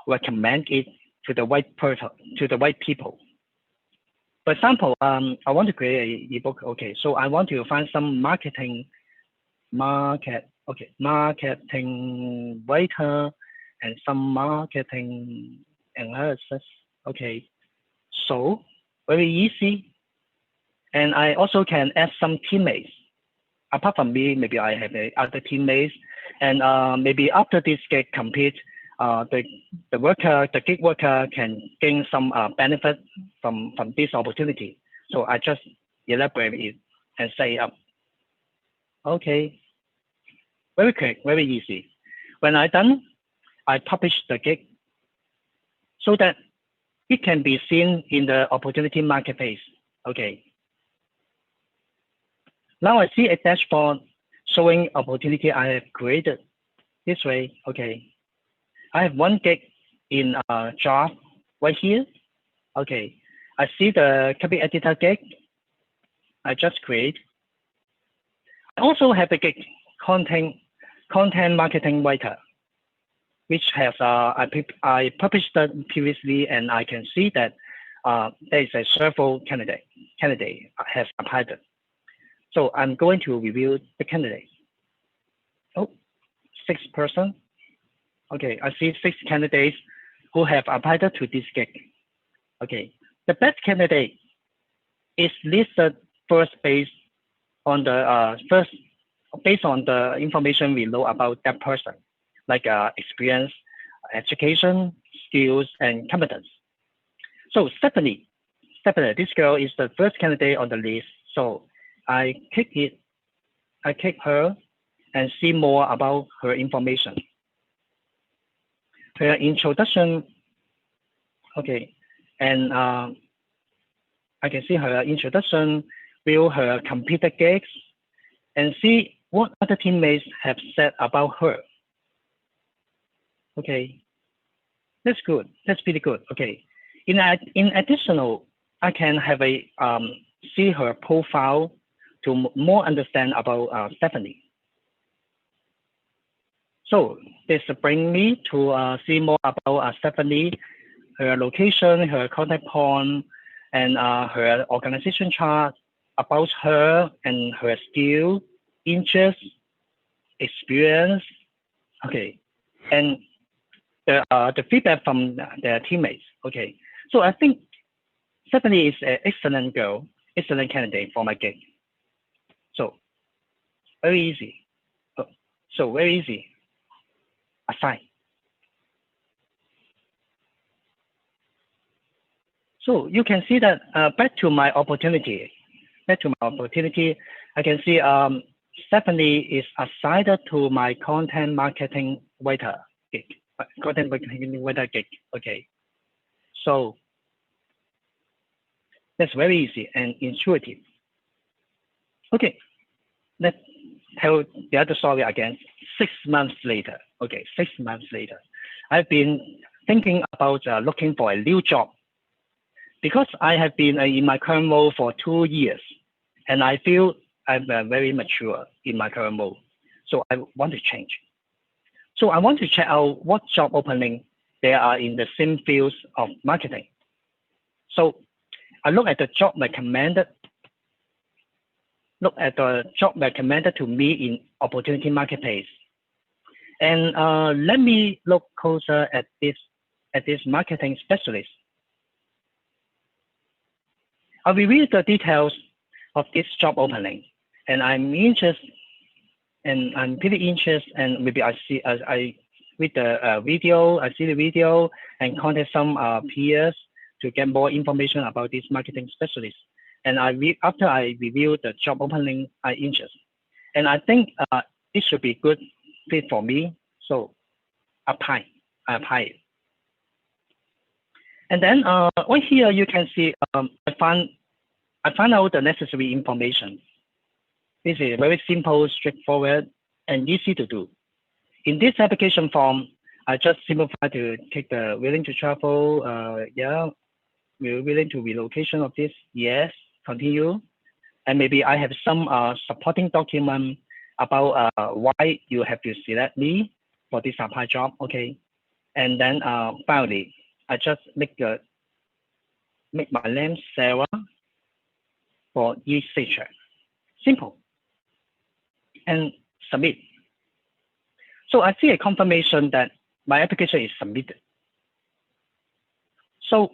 recommend it to the right person, to the right people. For example, I want to create an ebook. Okay, so I want to find some marketing writer and some marketing analysis. Okay, so very easy. And I also can add some teammates. Apart from me, maybe I have other teammates, and maybe after this gig complete, the gig worker can gain some benefit from this opportunity. So I just elaborate it and say, okay, very quick, very easy. When I done, I publish the gig so that it can be seen in the opportunity marketplace. Okay. Now I see a dashboard showing opportunity I have created this way. Okay. I have one gig in a job right here. Okay. I see the copy editor gig I just create. I also have a gig content marketing writer, which has I published that previously, and I can see that there is a several candidate has applied it. So I'm going to review the candidates. Oh, 6 person. Okay, I see 6 candidates who have applied to this gig. Okay, the best candidate is listed first based on the information we know about that person, like experience, education, skills, and competence. So Stephanie, this girl is the first candidate on the list. So I click her and see more about her information. Her introduction, okay, and I can see her introduction, view her completed gigs, and see what other teammates have said about her. Okay, that's good. That's pretty good. Okay, in additional, I can have a see her profile to more understand about Stephanie. So this brings me to see more about Stephanie, her location, her contact point, and her organization chart, about her and her skill, interest, experience. Okay, and the feedback from their teammates. Okay, so I think Stephanie is an excellent girl, excellent candidate for my gig. So very easy. So very easy. Assign. So you can see that back to my opportunity, I can see Stephanie is assigned to my content marketing writer gig. Okay. So that's very easy and intuitive. Okay, let's tell the other story again. 6 months later. Okay, 6 months later, I've been thinking about looking for a new job because I have been in my current role for 2 years, and I feel I'm very mature in my current role. So I want to change. So I want to check out what job opening there are in the same fields of marketing. So I look at the job recommended. Look at the job recommended to me in opportunity marketplace. And let me look closer at this marketing specialist. I'll review the details of this job opening, and I'm interested, and I'm pretty interested, and maybe I read the video, I see the video, and contact some peers to get more information about this marketing specialist. And after I review the job opening, I'm interested, and I think it should be good fit for me. So I apply it. And then right here you can see I find out the necessary information. This is very simple, straightforward, and easy to do. In this application form, I just simplify to take the willing to travel, We're willing to relocation of this? Yes, continue. And maybe I have some supporting document about why you have to select me for this apply job. Okay. And then finally, I just make my name Sarah for each signature. Simple. And submit. So I see a confirmation that my application is submitted. So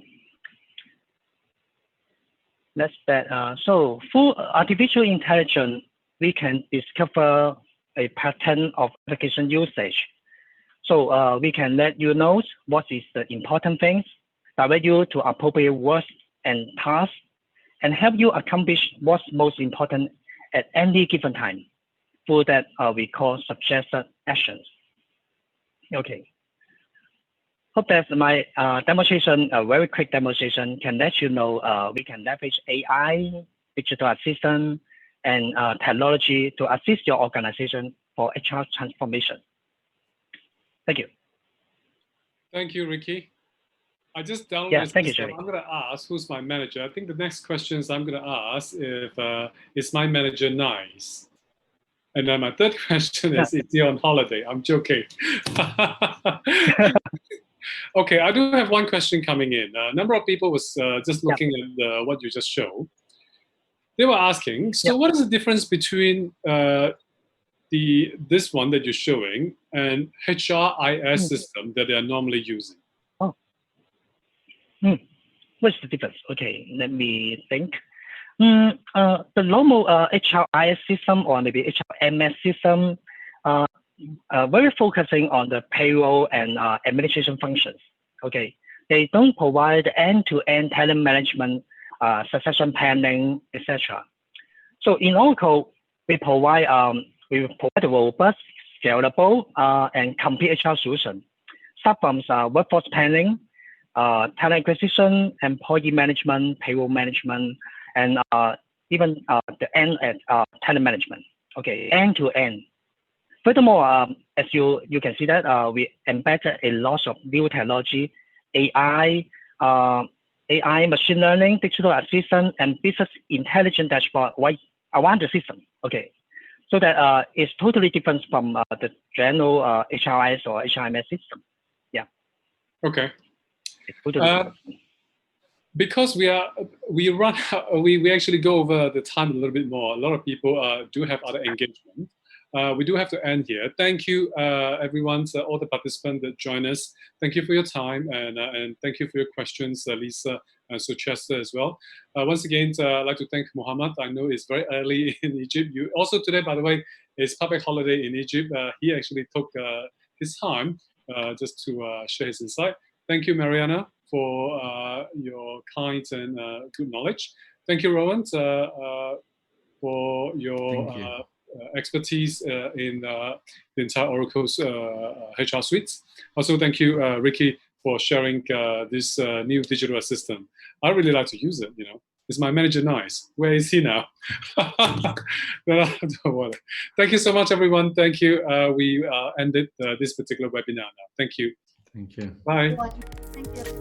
that's that. So for artificial intelligence, we can discover a pattern of application usage. So we can let you know what is the important things, direct you to appropriate work and tasks, and help you accomplish what's most important at any given time. For that, we call suggested actions. Okay. Hope that's my demonstration, a very quick demonstration, can let you know we can leverage AI, digital assistant, and technology to assist your organization for HR transformation. Thank you. Thank you, Ricky. I just downloaded. Yeah, thank you, Jerry. I'm going to ask who's my manager. I think the next questions I'm going to ask if is my manager nice? And then my third question is he on holiday? I'm joking. Okay, I do have one question coming in. A number of people was just looking at what you just showed. They were asking, so what is the difference between this one that you're showing and HRIS system that they are normally using? Oh. What's the difference? Okay, let me think. The normal HRIS system or maybe HRMS system very focusing on the payroll and administration functions. Okay, they don't provide end-to-end talent management, succession planning, etc. So in Oracle, we provide a robust, scalable, and complete HR solution. Start from workforce planning, talent acquisition, employee management, payroll management, and even the end at talent management. Okay, end to end. Furthermore, as you can see that we embedded a lot of new technology, AI, machine learning, digital assistant, and business intelligence dashboard right around the system. Okay, so that it's totally different from the general HRIS or HRMS system. Yeah. Okay. Totally because we actually go over the time a little bit more. A lot of people do have other engagement. We do have to end here. Thank you, everyone, all the participants that join us. Thank you for your time and thank you for your questions, Lisa and Suchester as well. Once again, I'd like to thank Mohamed. I know it's very early in Egypt. You also today, by the way, is public holiday in Egypt. He actually took his time just to share his insight. Thank you, Merianna, for your kind and good knowledge. Thank you, Rowan, for your expertise in the entire Oracle's HR suites. Also, thank you, Ricky, for sharing this new digital assistant. I really like to use it. You know, is my manager nice? Where is he now? Thank you so much, everyone. Thank you. We ended this particular webinar now. Thank you. Thank you. Bye. Thank you.